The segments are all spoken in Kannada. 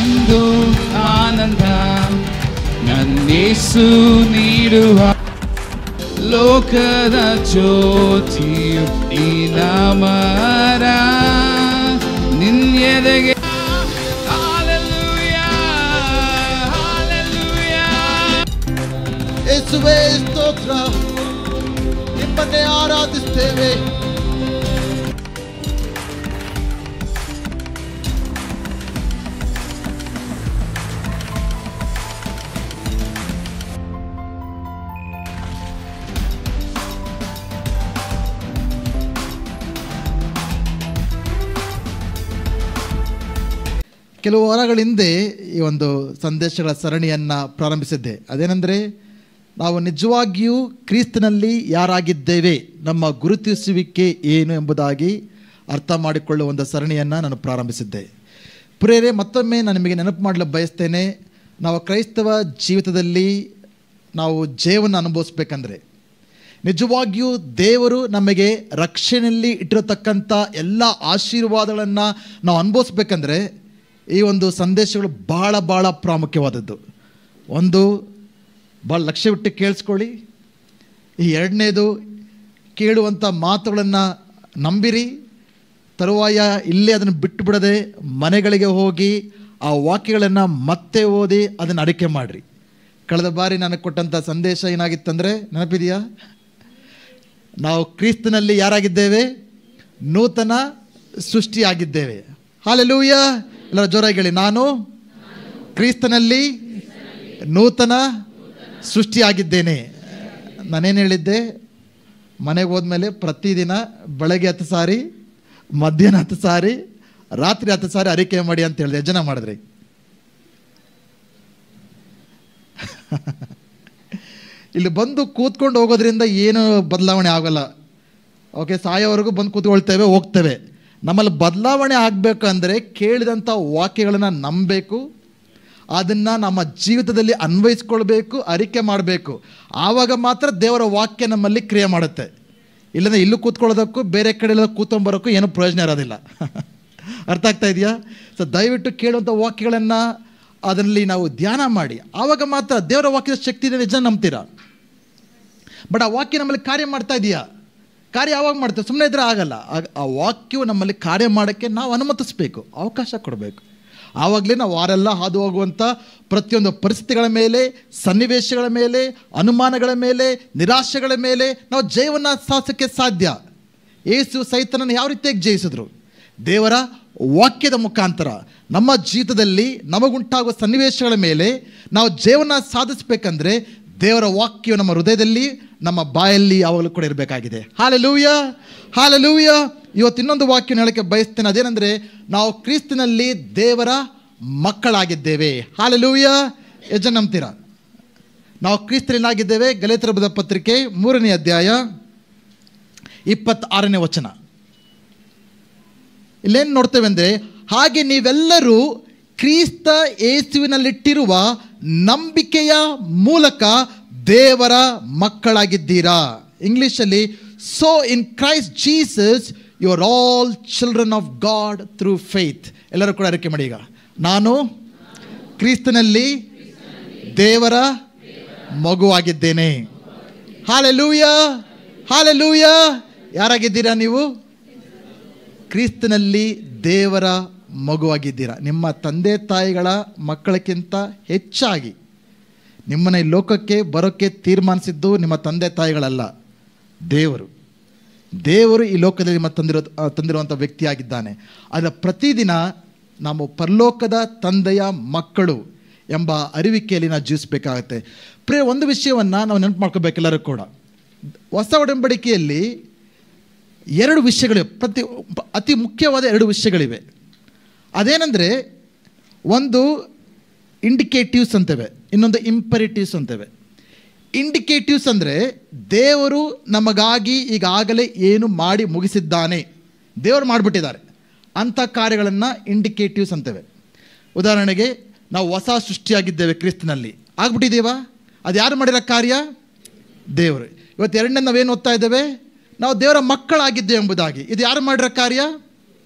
ಎಂದು ಆನಂದ ನನ್ನೇಸು ನೀಡುವ ಲೋಕದ ಜ್ಯೋತಿಯು ಈ ನಾಮರ ನಿನ್ನೆದೆಗೆ ಯೇಸುವೇ ಸ್ತೋತ್ರ, ನಿಮ್ಮನ್ನೇ ಆರಾಧಿಸ್ತೇವೆ. ಕೆಲವು ವಾರಗಳ ಹಿಂದೆ ಈ ಒಂದು ಸಂದೇಶಗಳ ಸರಣಿಯನ್ನು ಪ್ರಾರಂಭಿಸಿದ್ದೆ. ಅದೇನೆಂದರೆ, ನಾವು ನಿಜವಾಗಿಯೂ ಕ್ರಿಸ್ತನಲ್ಲಿ ಯಾರಾಗಿದ್ದೇವೆ, ನಮ್ಮ ಗುರುತಿಸುವಿಕೆ ಏನು ಎಂಬುದಾಗಿ ಅರ್ಥ ಮಾಡಿಕೊಳ್ಳುವ ಒಂದು ಸರಣಿಯನ್ನು ನಾನು ಪ್ರಾರಂಭಿಸಿದ್ದೆ. ಪ್ರಿಯರೇ, ಮತ್ತೊಮ್ಮೆ ನಾನು ನಿಮಗೆ ನೆನಪು ಮಾಡಲು ಬಯಸ್ತೇನೆ. ನಾವು ಕ್ರೈಸ್ತವ ಜೀವಿತದಲ್ಲಿ ನಾವು ಜಯವನ್ನು ಅನುಭವಿಸ್ಬೇಕಂದ್ರೆ, ನಿಜವಾಗಿಯೂ ದೇವರು ನಮಗೆ ರಕ್ಷಣೆಯಲ್ಲಿ ಇಟ್ಟಿರತಕ್ಕಂಥ ಎಲ್ಲ ಆಶೀರ್ವಾದಗಳನ್ನು ನಾವು ಅನುಭವಿಸ್ಬೇಕಂದ್ರೆ ಈ ಒಂದು ಸಂದೇಶಗಳು ಭಾಳ ಭಾಳ ಪ್ರಾಮುಖ್ಯವಾದದ್ದು. ಒಂದು, ಭಾಳ ಲಕ್ಷ್ಯವಿಟ್ಟು ಕೇಳಿಸ್ಕೊಳ್ಳಿ. ಈ ಎರಡನೇದು, ಕೇಳುವಂಥ ಮಾತುಗಳನ್ನು ನಂಬಿರಿ. ತರುವಾಯ ಇಲ್ಲೇ ಅದನ್ನು ಬಿಟ್ಟು ಬಿಡದೆ ಮನೆಗಳಿಗೆ ಹೋಗಿ ಆ ವಾಕ್ಯಗಳನ್ನು ಮತ್ತೆ ಓದಿ ಅದನ್ನು ಅರಿಕೆ ಮಾಡಿರಿ. ಕಳೆದ ಬಾರಿ ನನಗೆ ಕೊಟ್ಟಂಥ ಸಂದೇಶ ಏನಾಗಿತ್ತಂದರೆ, ನೆನಪಿದೆಯಾ? ನಾವು ಕ್ರಿಸ್ತನಲ್ಲಿ ಯಾರಾಗಿದ್ದೇವೆ? ನೂತನ ಸೃಷ್ಟಿಯಾಗಿದ್ದೇವೆ. ಹಲ್ಲೆಲೂಯಾ! ಎಲ್ಲರ ಜೋರಾಗಿ ಹೇಳಿ, ನಾನು ಕ್ರಿಸ್ತನಲ್ಲಿ ನೂತನ ಸೃಷ್ಟಿಯಾಗಿದ್ದೇನೆ. ನಾನೇನು ಹೇಳಿದ್ದೆ? ಮನೆಗೆ ಹೋದ್ಮೇಲೆ ಪ್ರತಿದಿನ ಬೆಳಗ್ಗೆ 10 ಸಾರಿ, ಮಧ್ಯಾಹ್ನ 10 ಸಾರಿ, ರಾತ್ರಿ 10 ಸಾರಿ ಅರಿಕೆ ಮಾಡಿ ಅಂತ ಹೇಳಿದೆ. ಜನ ಮಾಡಿದ್ರಿ. ಇಲ್ಲಿ ಬಂದು ಕೂತ್ಕೊಂಡು ಹೋಗೋದ್ರಿಂದ ಏನು ಬದಲಾವಣೆ ಆಗೋಲ್ಲ. ಓಕೆ, ಸಾಯೋವರೆಗೂ ಬಂದು ಕೂತ್ಕೊಳ್ತೇವೆ, ಹೋಗ್ತೇವೆ. ನಮ್ಮಲ್ಲಿ ಬದಲಾವಣೆ ಆಗಬೇಕಂದ್ರೆ ಕೇಳಿದಂಥ ವಾಕ್ಯಗಳನ್ನು ನಂಬಬೇಕು, ಅದನ್ನು ನಮ್ಮ ಜೀವಿತದಲ್ಲಿ ಅನ್ವಯಿಸ್ಕೊಳ್ಬೇಕು, ಅರಿಕೆ ಮಾಡಬೇಕು. ಆವಾಗ ಮಾತ್ರ ದೇವರ ವಾಕ್ಯ ನಮ್ಮಲ್ಲಿ ಕ್ರಿಯೆ ಮಾಡುತ್ತೆ. ಇಲ್ಲಂದರೆ ಇಲ್ಲೂ ಕೂತ್ಕೊಳ್ಳೋದಕ್ಕೂ ಬೇರೆ ಕಡೆ ಎಲ್ಲ ಕೂತ್ಕೊಂಬರೋಕ್ಕೂ ಏನೂ ಪ್ರಯೋಜನ ಇರೋದಿಲ್ಲ. ಅರ್ಥ ಆಗ್ತಾ ಇದೆಯಾ? ಸೊ ದಯವಿಟ್ಟು ಕೇಳುವಂಥ ವಾಕ್ಯಗಳನ್ನು ಅದರಲ್ಲಿ ನಾವು ಧ್ಯಾನ ಮಾಡಿ, ಆವಾಗ ಮಾತ್ರ ದೇವರ ವಾಕ್ಯದ ಶಕ್ತಿ ಇದೆ ನಿಜ ನಂಬ್ತೀರಾ. ಬಟ್ ಆ ವಾಕ್ಯ ನಮ್ಮಲ್ಲಿ ಕಾರ್ಯ ಮಾಡ್ತಾ ಇದೆಯಾ? ಕಾರ್ಯ ಯಾವಾಗ ಮಾಡ್ತೇವೆ? ಸುಮ್ಮನೆ ಇದ್ರೆ ಆಗಲ್ಲ. ಆ ವಾಕ್ಯವು ನಮ್ಮಲ್ಲಿ ಕಾರ್ಯ ಮಾಡೋಕ್ಕೆ ನಾವು ಅನುಮತಿಸಬೇಕು, ಅವಕಾಶ ಕೊಡಬೇಕು. ಆವಾಗಲೇ ನಾವು ವಾರೆಲ್ಲ ಹಾದು ಹೋಗುವಂಥ ಪ್ರತಿಯೊಂದು ಪರಿಸ್ಥಿತಿಗಳ ಮೇಲೆ, ಸನ್ನಿವೇಶಗಳ ಮೇಲೆ, ಅನುಮಾನಗಳ ಮೇಲೆ, ನಿರಾಶೆಗಳ ಮೇಲೆ ನಾವು ಜಯವನ್ನು ಸಾಧಿಸೋಕ್ಕೆ ಸಾಧ್ಯ. ಯೇಸು ಸೈತನನ್ನು ಯಾವ ರೀತಿಯಾಗಿ ಜಯಿಸಿದ್ರು? ದೇವರ ವಾಕ್ಯದ ಮುಖಾಂತರ. ನಮ್ಮ ಜೀವಿತದಲ್ಲಿ ನಮಗುಂಟಾಗುವ ಸನ್ನಿವೇಶಗಳ ಮೇಲೆ ನಾವು ಜಯವನ್ನು ಸಾಧಿಸಬೇಕಂದ್ರೆ ದೇವರ ವಾಕ್ಯವು ನಮ್ಮ ಹೃದಯದಲ್ಲಿ, ನಮ್ಮ ಬಾಯಲ್ಲಿ ಯಾವಾಗಲೂ ಕೂಡ ಇರಬೇಕಾಗಿದೆ. Hallelujah, hallelujah. ಇವತ್ತು ಇನ್ನೊಂದು ವಾಕ್ಯನ ಹೇಳಕ್ಕೆ ಬಯಸ್ತೇನೆ. ಅದೇನೆಂದರೆ, ನಾವು ಕ್ರಿಸ್ತನಲ್ಲಿ ದೇವರ ಮಕ್ಕಳಾಗಿದ್ದೇವೆ. ಹಲ್ಲೆಲೂಯಾ. ಎಷ್ಟು ಜನ ನಂಬ್ತೀರಾ? ನಾವು ಕ್ರಿಸ್ತನಲ್ಲಾಗಿದ್ದೇವೆ. ಗಲಾತ್ಯರ ಬರೆದ ಪತ್ರಿಕೆ 3ನೇ ಅಧ್ಯಾಯ 26ನೇ ವಚನ. ಇಲ್ಲೇನು ನೋಡ್ತೇವೆ ಅಂದರೆ, ಹಾಗೆ ನೀವೆಲ್ಲರೂ ಕ್ರಿಸ್ತ ಯೇಸುವಿನಲ್ಲಿಟ್ಟಿರುವ ನಂಬಿಕೆಯ ಮೂಲಕ ದೇವರ ಮಕ್ಕಳಾಗಿದ್ದೀರಾ. ಇಂಗ್ಲೀಷಲ್ಲಿ, so in Christ Jesus you are all children of God through faith. ಎಲ್ಲರೂ ಕೂಡ ಅರಿಕೆ ಮಾಡಿ. ಈಗ ನಾನು ಕ್ರಿಸ್ತನಲ್ಲಿ ದೇವರ ಮಗುವಾಗಿದ್ದೇನೆ. Hallelujah, hallelujah. ಯಾರಾಗಿದ್ದೀರಾ ನೀವು? ಕ್ರಿಸ್ತನಲ್ಲಿ ದೇವರ ಮಗುವಾಗಿದ್ದೀರಾ. ನಿಮ್ಮ ತಂದೆ ತಾಯಿಗಳ ಮಕ್ಕಳಕ್ಕಿಂತ ಹೆಚ್ಚಾಗಿ ನಿಮ್ಮನ್ನು ಈ ಲೋಕಕ್ಕೆ ಬರೋಕ್ಕೆ ತೀರ್ಮಾನಿಸಿದ್ದು ನಿಮ್ಮ ತಂದೆ ತಾಯಿಗಳಲ್ಲ, ದೇವರು. ದೇವರು ಈ ಲೋಕದಲ್ಲಿ ನಿಮ್ಮ ತಂದಿರುವಂಥ ವ್ಯಕ್ತಿಯಾಗಿದ್ದಾನೆ. ಅದರ ಪ್ರತಿದಿನ ನಾವು ಪರಲೋಕದ ತಂದೆಯ ಮಕ್ಕಳು ಎಂಬ ಅರಿವಿಕೆಯಲ್ಲಿ ನಾವು ಜೀವಿಸಬೇಕಾಗತ್ತೆ. ಪ್ರಿಯ, ಒಂದು ವಿಷಯವನ್ನು ನಾವು ನೆನಪು ಮಾಡ್ಕೋಬೇಕೆಲ್ಲರೂ ಕೂಡ. ಹೊಸ ಒಡಂಬಡಿಕೆಯಲ್ಲಿ 2 ವಿಷಯಗಳಿವೆ. ಅತಿ ಮುಖ್ಯವಾದ 2 ವಿಷಯಗಳಿವೆ. ಅದೇನೆಂದರೆ, ಒಂದು ಇಂಡಿಕೇಟಿವ್ಸ್ ಅಂತೇವೆ, ಇನ್ನೊಂದು ಇಂಪರೇಟಿವ್ಸ್ ಅಂತೇವೆ. ಇಂಡಿಕೇಟಿವ್ಸ್ ಅಂದರೆ ದೇವರು ನಮಗಾಗಿ ಈಗಾಗಲೇ ಏನು ಮಾಡಿ ಮುಗಿಸಿದ್ದಾನೆ, ದೇವರು ಮಾಡಿಬಿಟ್ಟಿದ್ದಾರೆ ಅಂಥ ಕಾರ್ಯಗಳನ್ನು ಇಂಡಿಕೇಟಿವ್ಸ್ ಅಂತೇವೆ. ಉದಾಹರಣೆಗೆ, ನಾವು ಹೊಸ ಸೃಷ್ಟಿಯಾಗಿದ್ದೇವೆ ಕ್ರಿಸ್ತನಲ್ಲಿ, ಆಗ್ಬಿಟ್ಟಿದ್ದೀವಾ? ಅದು ಯಾರು ಮಾಡಿರೋ ಕಾರ್ಯ? ದೇವರು. ಇವತ್ತು ಎರಡನೇ ನಾವೇನು ಓದ್ತಾ ಇದ್ದೇವೆ? ನಾವು ದೇವರ ಮಕ್ಕಳಾಗಿದ್ದೇವೆ ಎಂಬುದಾಗಿ. ಇದು ಯಾರು ಮಾಡಿರೋ ಕಾರ್ಯ?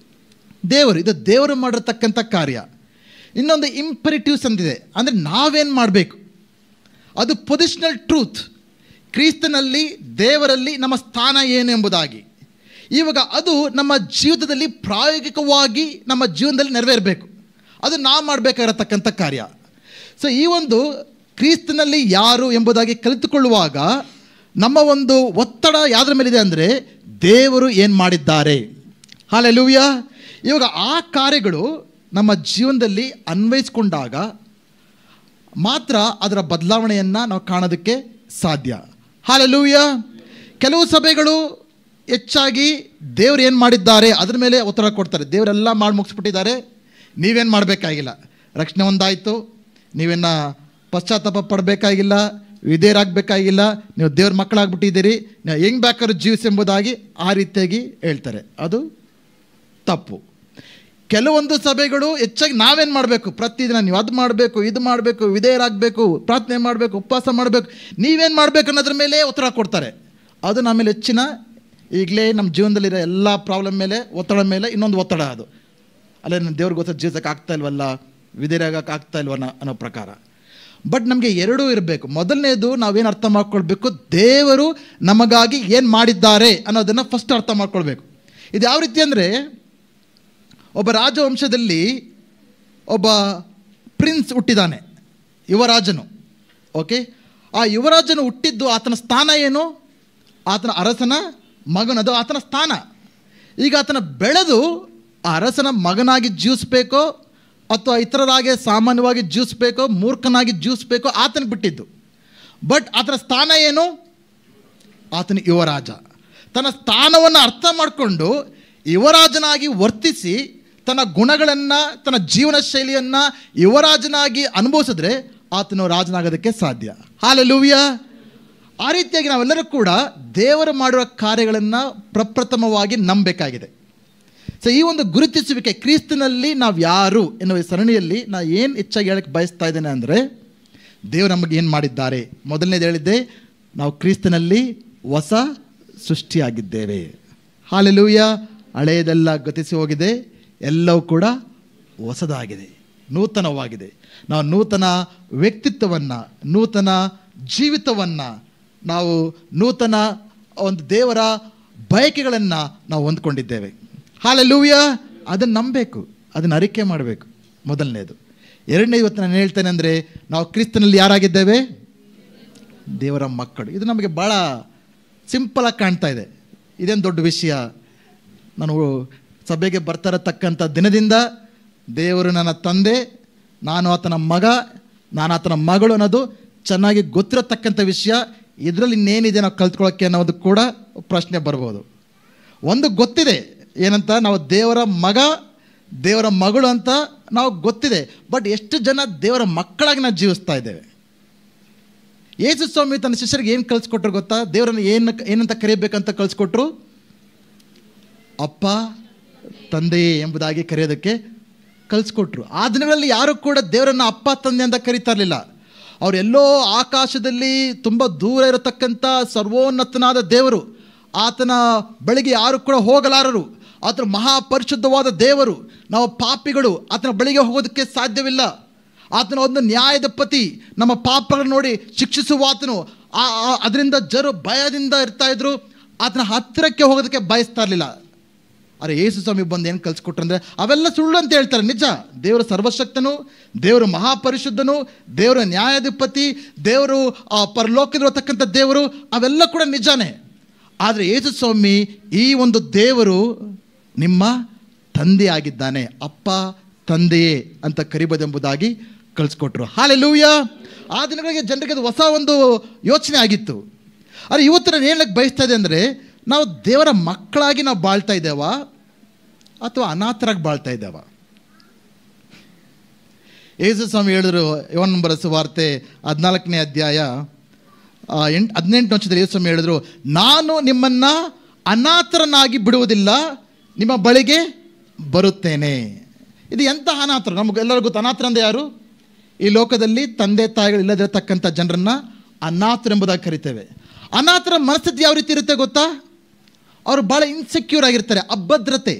ದೇವರು. ಇದು ದೇವರು ಮಾಡಿರತಕ್ಕಂಥ ಕಾರ್ಯ. ಇನ್ನೊಂದು ಇಂಪೆರಿಟಿವ್ಸ್ ಅಂತಿದೆ, ಅಂದರೆ ನಾವೇನು ಮಾಡಬೇಕು. ಅದು ಪೊಸಿಷನಲ್ ಟ್ರೂತ್, ಕ್ರಿಸ್ತನಲ್ಲಿ ದೇವರಲ್ಲಿ ನಮ್ಮ ಸ್ಥಾನ ಏನು ಎಂಬುದಾಗಿ. ಇವಾಗ ಅದು ನಮ್ಮ ಜೀವಿತದಲ್ಲಿ ಪ್ರಾಯೋಗಿಕವಾಗಿ ನಮ್ಮ ಜೀವನದಲ್ಲಿ ನೆರವೇರಬೇಕು. ಅದು ನಾವು ಮಾಡಬೇಕಾಗಿರತಕ್ಕಂಥ ಕಾರ್ಯ. ಸೊ ಈ ಒಂದು ಕ್ರಿಸ್ತನಲ್ಲಿ ಯಾರು ಎಂಬುದಾಗಿ ಕಲಿತುಕೊಳ್ಳುವಾಗ ನಮ್ಮ ಒಂದು ಒತ್ತಡ ಯಾವುದ್ರ ಮೇಲಿದೆ ಅಂದರೆ ದೇವರು ಏನು ಮಾಡಿದ್ದಾರೆ. ಹಲ್ಲೆಲೂಯಾ. ಇವಾಗ ಆ ಕಾರ್ಯಗಳು ನಮ್ಮ ಜೀವನದಲ್ಲಿ ಅನ್ವಯಿಸಿಕೊಂಡಾಗ ಮಾತ್ರ ಅದರ ಬದಲಾವಣೆಯನ್ನು ನಾವು ಕಾಣೋದಕ್ಕೆ ಸಾಧ್ಯ. ಹಲ್ಲೆಲೂಯಾ. ಕೆಲವು ಸಭೆಗಳು ಹೆಚ್ಚಾಗಿ ದೇವ್ರು ಏನು ಮಾಡಿದ್ದಾರೆ ಅದ್ರ ಮೇಲೆ ಒತ್ತಡ ಕೊಡ್ತಾರೆ. ದೇವರೆಲ್ಲ ಮಾಡಿ ಮುಗಿಸ್ಬಿಟ್ಟಿದ್ದಾರೆ, ನೀವೇನು ಮಾಡಬೇಕಾಗಿಲ್ಲ, ರಕ್ಷಣೆ ಒಂದಾಯಿತು, ನೀವೇನು ಪಶ್ಚಾತ್ತಾಪ ಪಡಬೇಕಾಗಿಲ್ಲ, ವಿಧೇಯರಾಗಬೇಕಾಗಿಲ್ಲ, ನೀವು ದೇವ್ರ ಮಕ್ಕಳಾಗ್ಬಿಟ್ಟಿದ್ದೀರಿ, ನೀವು ಹೆಂಗೆ ಬೇಕಾದ್ರೂ ಜೀವಿಸಿ ಎಂಬುದಾಗಿ ಆ ರೀತಿಯಾಗಿ ಹೇಳ್ತಾರೆ. ಅದು ತಪ್ಪು. ಕೆಲವೊಂದು ಸಭೆಗಳು ಹೆಚ್ಚಾಗಿ ನಾವೇನು ಮಾಡಬೇಕು, ಪ್ರತಿದಿನ ನೀವು ಅದು ಮಾಡಬೇಕು, ಇದು ಮಾಡಬೇಕು, ವಿಧೇಯರಾಗಬೇಕು, ಪ್ರಾರ್ಥನೆ ಮಾಡಬೇಕು, ಉಪವಾಸ ಮಾಡಬೇಕು, ನೀವೇನು ಮಾಡಬೇಕು ಅನ್ನೋದ್ರ ಮೇಲೆ ಒತ್ತಡ ಕೊಡ್ತಾರೆ. ಅದು ನಮ್ಮ ಮೇಲೆ ಹೆಚ್ಚಿನ ಈಗಲೇ ನಮ್ಮ ಜೀವನದಲ್ಲಿರೋ ಎಲ್ಲ ಪ್ರಾಬ್ಲಮ್ ಮೇಲೆ ಒತ್ತಡ ಮೇಲೆ ಇನ್ನೊಂದು ಒತ್ತಡ. ಅದು ಅಲ್ಲೇ ನನ್ನ ದೇವ್ರಿಗೋಸ್ಕರ ಜೀವಿಸೋಕೆ ಆಗ್ತಾ ಇಲ್ವಲ್ಲ, ವಿಧೇಯರಾಗಕ್ಕೆ ಆಗ್ತಾ ಇಲ್ವಲ್ಲ ಅನ್ನೋ ಪ್ರಕಾರ. ಬಟ್ ನಮಗೆ ಎರಡೂ ಇರಬೇಕು. ಮೊದಲನೇದು ನಾವೇನು ಅರ್ಥ ಮಾಡ್ಕೊಳ್ಬೇಕು, ದೇವರು ನಮಗಾಗಿ ಏನು ಮಾಡಿದ್ದಾರೆ ಅನ್ನೋದನ್ನು ಫಸ್ಟ್ ಅರ್ಥ ಮಾಡ್ಕೊಳ್ಬೇಕು. ಇದು ಯಾವ ರೀತಿ ಅಂದರೆ, ಒಬ್ಬ ರಾಜವಂಶದಲ್ಲಿ ಒಬ್ಬ ಪ್ರಿನ್ಸ್ ಹುಟ್ಟಿದ್ದಾನೆ, ಯುವರಾಜನು. ಓಕೆ, ಆ ಯುವರಾಜನು ಹುಟ್ಟಿದ್ದು ಆತನ ಸ್ಥಾನ ಏನು, ಆತನ ಅರಸನ ಮಗನದು ಆತನ ಸ್ಥಾನ. ಈಗ ಆತನ ಬೆಳೆದು ಆ ಅರಸನ ಮಗನಾಗಿ ಜೀವಿಸ್ಬೇಕೋ ಅಥವಾ ಇತರರಾಗೆ ಸಾಮಾನ್ಯವಾಗಿ ಜೀವಿಸ್ಬೇಕೋ, ಮೂರ್ಖನಾಗಿ ಜೀವಿಸ್ಬೇಕೋ ಆತನಿಗೆ ಬಿಟ್ಟಿದ್ದು. ಬಟ್ ಆತನ ಸ್ಥಾನ ಏನು, ಆತನ ಯುವರಾಜ. ತನ್ನ ಸ್ಥಾನವನ್ನು ಅರ್ಥ ಮಾಡಿಕೊಂಡು ಯುವರಾಜನಾಗಿ ವರ್ತಿಸಿ ತನ್ನ ಗುಣಗಳನ್ನು, ತನ್ನ ಜೀವನ ಶೈಲಿಯನ್ನು ಯುವರಾಜನಾಗಿ ಅನುಭವಿಸಿದ್ರೆ ಆತನು ರಾಜನಾಗೋದಕ್ಕೆ ಸಾಧ್ಯ. ಹಲ್ಲೆಲೂಯಾ. ಆ ರೀತಿಯಾಗಿ ನಾವೆಲ್ಲರೂ ಕೂಡ ದೇವರು ಮಾಡುವ ಕಾರ್ಯಗಳನ್ನು ಪ್ರಪ್ರಥಮವಾಗಿ ನಂಬಬೇಕಾಗಿದೆ. ಸೊ ಈ ಒಂದು ಗುರುತಿಸುವಿಕೆ, ಕ್ರಿಸ್ತನಲ್ಲಿ ನಾವು ಯಾರು ಎನ್ನುವ ಸರಣಿಯಲ್ಲಿ ನಾನು ಏನು ಹೆಚ್ಚಾಗಿ ಹೇಳಕ್ಕೆ ಬಯಸ್ತಾ ಇದ್ದೇನೆ ಅಂದರೆ, ದೇವರು ನಮಗೆ ಏನು ಮಾಡಿದ್ದಾರೆ. ಮೊದಲನೇದು ಹೇಳಿದ್ದೆ, ನಾವು ಕ್ರಿಸ್ತನಲ್ಲಿ ಹೊಸ ಸೃಷ್ಟಿಯಾಗಿದ್ದೇವೆ. ಹಲ್ಲೆಲೂಯಾ. ಹಳೆಯದೆಲ್ಲ ಗತಿಸಿ ಹೋಗಿದೆ, ಎಲ್ಲವೂ ಕೂಡ ಹೊಸದಾಗಿದೆ, ನೂತನವಾಗಿದೆ. ನಾವು ನೂತನ ವ್ಯಕ್ತಿತ್ವವನ್ನು, ನೂತನ ಜೀವಿತವನ್ನು, ನಾವು ನೂತನ ಒಂದು ದೇವರ ಬಯಕೆಗಳನ್ನು ನಾವು ಹೊಂದ್ಕೊಂಡಿದ್ದೇವೆ. ಹಲ್ಲೆಲೂಯಾ. ಅದನ್ನು ನಂಬಬೇಕು, ಅದನ್ನು ಅರಿಕೆ ಮಾಡಬೇಕು, ಮೊದಲನೇದು. ಎರಡನೇ, ಇವತ್ತು ನಾನು ಹೇಳ್ತೇನೆ ಅಂದರೆ, ನಾವು ಕ್ರಿಸ್ತನಲ್ಲಿ ಯಾರಾಗಿದ್ದೇವೆ, ದೇವರ ಮಕ್ಕಳು. ಇದು ನಮಗೆ ಭಾಳ ಸಿಂಪಲಾಗಿ ಕಾಣ್ತಾ ಇದೆ, ಇದೇನು ದೊಡ್ಡ ವಿಷಯ. ನಾನು ಸಭೆಗೆ ಬರ್ತಾರತಕ್ಕಂಥ ದಿನದಿಂದ ದೇವರು ನನ್ನ ತಂದೆ, ನಾನು ಆತನ ಮಗ, ನಾನು ಆತನ ಮಗಳು ಅನ್ನೋದು ಚೆನ್ನಾಗಿ ಗೊತ್ತಿರತಕ್ಕಂಥ ವಿಷಯ. ಇದರಲ್ಲಿ ಇನ್ನೇನಿದೆ ನಾವು ಕಲ್ತ್ಕೊಳ್ಳೋಕ್ಕೆ ಅನ್ನೋದು ಕೂಡ ಪ್ರಶ್ನೆ ಬರ್ಬೋದು. ಒಂದು ಗೊತ್ತಿದೆ ಏನಂತ, ನಾವು ದೇವರ ಮಗ, ದೇವರ ಮಗಳು ಅಂತ ನಾವು ಗೊತ್ತಿದೆ. ಬಟ್ ಎಷ್ಟು ಜನ ದೇವರ ಮಕ್ಕಳಾಗಿ ನಾವು ಜೀವಿಸ್ತಾ ಇದ್ದೇವೆ. ಯೇಸು ಸ್ವಾಮಿ ತನ್ನ ಶಿಷ್ಯರಿಗೆ ಏನು ಕಲಿಸ್ಕೊಟ್ರು ಗೊತ್ತಾ? ದೇವರನ್ನು ಏನಂತ ಕರೆಯಬೇಕಂತ ಕಲಿಸ್ಕೊಟ್ರು? ಅಪ್ಪ, ತಂದೆಯೇ ಎಂಬುದಾಗಿ ಕರೆಯೋದಕ್ಕೆ ಕಲಿಸ್ಕೊಟ್ರು. ಆ ದಿನಗಳಲ್ಲಿ ಯಾರು ಕೂಡ ದೇವರನ್ನು ಅಪ್ಪ, ತಂದೆ ಅಂತ ಕರೀತಾ ಇರಲಿಲ್ಲ. ಅವರೆಲ್ಲೋ ಆಕಾಶದಲ್ಲಿ ತುಂಬ ದೂರ ಇರತಕ್ಕಂಥ ಸರ್ವೋನ್ನತನಾದ ದೇವರು, ಆತನ ಬಳಿಗೆ ಯಾರು ಕೂಡ ಹೋಗಲಾರರು. ಆತನ ಮಹಾಪರಿಶುದ್ಧವಾದ ದೇವರು, ನಾವು ಪಾಪಿಗಳು, ಆತನ ಬಳಿಗೆ ಹೋಗೋದಕ್ಕೆ ಸಾಧ್ಯವಿಲ್ಲ. ಆತನ ಒಂದು ನ್ಯಾಯದ ಪತಿ, ನಮ್ಮ ಪಾಪಗಳನ್ನು ನೋಡಿ ಶಿಕ್ಷಿಸುವ ಆತನು. ಅದರಿಂದ ಭಯದಿಂದ ಇರ್ತಾ ಇದ್ರು, ಆತನ ಹತ್ತಿರಕ್ಕೆ ಹೋಗೋದಕ್ಕೆ ಬಯಸ್ತಾ ಇರಲಿಲ್ಲ. ಆದರೆ ಯೇಸು ಸ್ವಾಮಿ ಬಂದು ಏನು ಕಲಿಸ್ಕೊಟ್ರು ಅಂದರೆ, ಅವೆಲ್ಲ ಸುಳ್ಳು ಅಂತ ಹೇಳ್ತಾರೆ. ನಿಜ, ದೇವರು ಸರ್ವಶಕ್ತನು, ದೇವರು ಮಹಾಪರಿಶುದ್ಧನು, ದೇವರ ನ್ಯಾಯಾಧಿಪತಿ, ದೇವರು ಪರಲೋಕದಲ್ಲಿರತಕ್ಕಂಥ ದೇವರು, ಅವೆಲ್ಲ ಕೂಡ ನಿಜಾನೇ. ಆದರೆ ಯೇಸು ಸ್ವಾಮಿ ಈ ಒಂದು ದೇವರು ನಿಮ್ಮ ತಂದೆ ಆಗಿದ್ದಾನೆ, ಅಪ್ಪ ತಂದೆಯೇ ಅಂತ ಕರಿಬೋದೆಂಬುದಾಗಿ ಕಲಿಸ್ಕೊಟ್ರು. ಹಲ್ಲೆಲೂಯಾ. ಆ ದಿನಗಳಿಗೆ ಜನರಿಗೆ ಅದು ಹೊಸ ಒಂದು ಯೋಚನೆ ಆಗಿತ್ತು. ಆದರೆ ಇವತ್ತು ನಾನು ಹೇಳಕ್ಕೆ ಬಯಸ್ತಾ ಇದೆ ಅಂದರೆ, ನಾವು ದೇವರ ಮಕ್ಕಳಾಗಿ ನಾವು ಬಾಳ್ತಾ ಇದ್ದೇವಾ ಅಥವಾ ಅನಾಥರಾಗಿ ಬಾಳ್ತಾ ಇದ್ದೇವಾ? ಯೇಸು ಸ್ವಾಮಿ ಹೇಳಿದ್ರು, ಯೋಹನ್ನ ಬರೆದ ಸುವಾರ್ತೆ 14ನೇ ಅಧ್ಯಾಯ 18ನೇ ವಚನದಲ್ಲಿ ಯೇಸು ಸ್ವಾಮಿ ಹೇಳಿದ್ರು, ನಾನು ನಿಮ್ಮನ್ನು ಅನಾಥರನ್ನಾಗಿ ಬಿಡುವುದಿಲ್ಲ, ನಿಮ್ಮ ಬಳಿಗೆ ಬರುತ್ತೇನೆ. ಇದು ಎಂಥ ಅನಾಥರು? ನಮಗೆಲ್ಲರಿಗೂ ಗೊತ್ತು, ಅನಾಥರು ಅಂದರೆ ಯಾರು? ಈ ಲೋಕದಲ್ಲಿ ತಂದೆ ತಾಯಿಗಳು ಇಲ್ಲದಿರತಕ್ಕಂಥ ಜನರನ್ನು ಅನಾಥರು ಎಂಬುದಾಗಿ ಕರಿತೇವೆ. ಅನಾಥರ ಮನಸ್ಥಿತಿ ಯಾವ ರೀತಿ ಇರುತ್ತೆ ಗೊತ್ತಾ? ಅವರು ಭಾಳ ಇನ್ಸೆಕ್ಯೂರ್ ಆಗಿರ್ತಾರೆ, ಅಭದ್ರತೆ.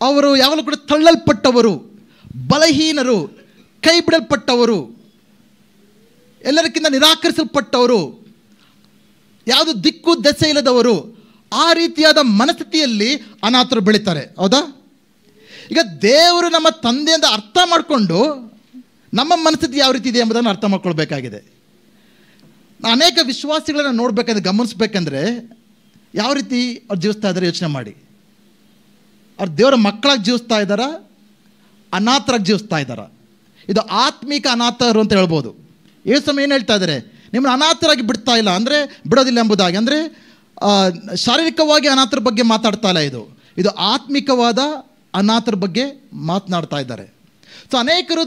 ಅವರು ಯಾವಾಗಲೂ ಕೂಡ ತಳ್ಳಲ್ಪಟ್ಟವರು. ಬಲಹೀನರು, ಕೈ ಬಿಡಲ್ಪಟ್ಟವರು, ಎಲ್ಲರಿಗಿಂತ ನಿರಾಕರಿಸಲ್ಪಟ್ಟವರು, ಯಾವುದು ದಿಕ್ಕು ದೆಸೆ ಇಲ್ಲದವರು, ಆ ರೀತಿಯಾದ ಮನಸ್ಥಿತಿಯಲ್ಲಿ ಅನಾಥರು ಬೆಳೀತಾರೆ. ಹೌದಾ? ಈಗ ದೇವರು ನಮ್ಮ ತಂದೆಯಿಂದ ಅರ್ಥ ಮಾಡಿಕೊಂಡು ನಮ್ಮ ಮನಸ್ಥಿತಿ ಯಾವ ರೀತಿ ಇದೆ ಎಂಬುದನ್ನು ಅರ್ಥ ಮಾಡ್ಕೊಳ್ಬೇಕಾಗಿದೆ. ಅನೇಕ ವಿಶ್ವಾಸಿಗಳನ್ನು ನೋಡಬೇಕಂದ್ರೆ, ಗಮನಿಸ್ಬೇಕಂದ್ರೆ ಯಾವ ರೀತಿ ಅವ್ರು ಜೀವಿಸ್ತಾ ಇದ್ದಾರೆ ಯೋಚನೆ ಮಾಡಿ. ಅವ್ರು ದೇವರ ಮಕ್ಕಳಾಗಿ ಜೀವಿಸ್ತಾ ಇದ್ದಾರಾ, ಅನಾಥರಾಗಿ ಜೀವಿಸ್ತಾ ಇದ್ದಾರಾ? ಇದು ಆತ್ಮಿಕ ಅನಾಥರು ಅಂತ ಹೇಳ್ಬೋದು. ಯೇಸು ಏನು ಹೇಳ್ತಾ ಇದ್ದಾರೆ? ನಿಮ್ಮನ್ನು ಅನಾಥರಾಗಿ ಬಿಡ್ತಾ ಇಲ್ಲ, ಅಂದರೆ ಬಿಡೋದಿಲ್ಲ ಎಂಬುದಾಗಿ, ಅಂದರೆ ಶಾರೀರಿಕವಾಗಿ ಅನಾಥರ ಬಗ್ಗೆ ಮಾತಾಡ್ತಾ ಇಲ್ಲ. ಇದು ಆತ್ಮಿಕವಾದ ಅನಾಥರ ಬಗ್ಗೆ ಮಾತನಾಡ್ತಾ ಇದ್ದಾರೆ. ಸೊ ಅನೇಕರು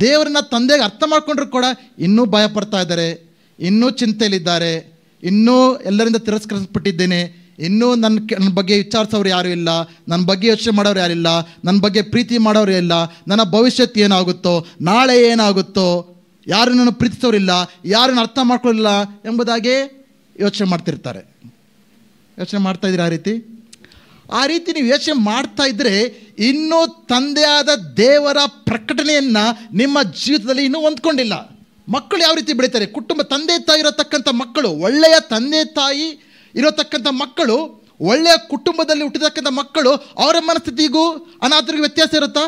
ದೇವರನ್ನ ತಂದೆಗೆ ಅರ್ಥ ಮಾಡ್ಕೊಂಡ್ರು ಕೂಡ ಇನ್ನೂ ಭಯ ಪಡ್ತಾ ಇದ್ದಾರೆ, ಇನ್ನೂ ಚಿಂತೆಯಲ್ಲಿದ್ದಾರೆ, ಇನ್ನೂ ಎಲ್ಲರಿಂದ ತಿರಸ್ಕರಿಸಲ್ಪಟ್ಟಿದ್ದೇನೆ, ಇನ್ನೂ ನನ್ನ ಬಗ್ಗೆ ವಿಚಾರಿಸೋರು ಯಾರೂ ಇಲ್ಲ, ನನ್ನ ಬಗ್ಗೆ ಯೋಚನೆ ಮಾಡೋರು ಯಾರಿಲ್ಲ, ನನ್ನ ಬಗ್ಗೆ ಪ್ರೀತಿ ಮಾಡೋರು ಇಲ್ಲ, ನನ್ನ ಭವಿಷ್ಯತ್ತು ಏನಾಗುತ್ತೋ, ನಾಳೆ ಏನಾಗುತ್ತೋ, ಯಾರು ನನ್ನ ಪ್ರೀತಿಸೋರಿಲ್ಲ, ಯಾರನ್ನು ಅರ್ಥ ಮಾಡ್ಕೊಳ್ಳಿಲ್ಲ ಎಂಬುದಾಗಿ ಯೋಚನೆ ಮಾಡ್ತಿರ್ತಾರೆ. ಯೋಚನೆ ಮಾಡ್ತಾ ಇದ್ದೀರಾ ಆ ರೀತಿ ನೀವು ಯೋಚನೆ ಮಾಡ್ತಾ ಇದ್ದರೆ ಇನ್ನೂ ತಂದೆಯಾದ ದೇವರ ಪ್ರಕಟಣೆಯನ್ನು ನಿಮ್ಮ ಜೀವಿತದಲ್ಲಿ ಇನ್ನೂ ಹೊಂದ್ಕೊಂಡಿಲ್ಲ. ಮಕ್ಕಳು ಯಾವ ರೀತಿ ಬೆಳೀತಾರೆ? ಕುಟುಂಬ, ತಂದೆ ತಾಯಿ ಇರತಕ್ಕಂಥ ಮಕ್ಕಳು, ಒಳ್ಳೆಯ ತಂದೆ ತಾಯಿ ಇರತಕ್ಕಂಥ ಮಕ್ಕಳು, ಒಳ್ಳೆಯ ಕುಟುಂಬದಲ್ಲಿ ಹುಟ್ಟಿರ್ತಕ್ಕಂಥ ಮಕ್ಕಳು, ಅವರ ಮನಸ್ಥಿತಿಗೂ ಅನಾಥರಿಗೂ ವ್ಯತ್ಯಾಸ ಇರುತ್ತಾ?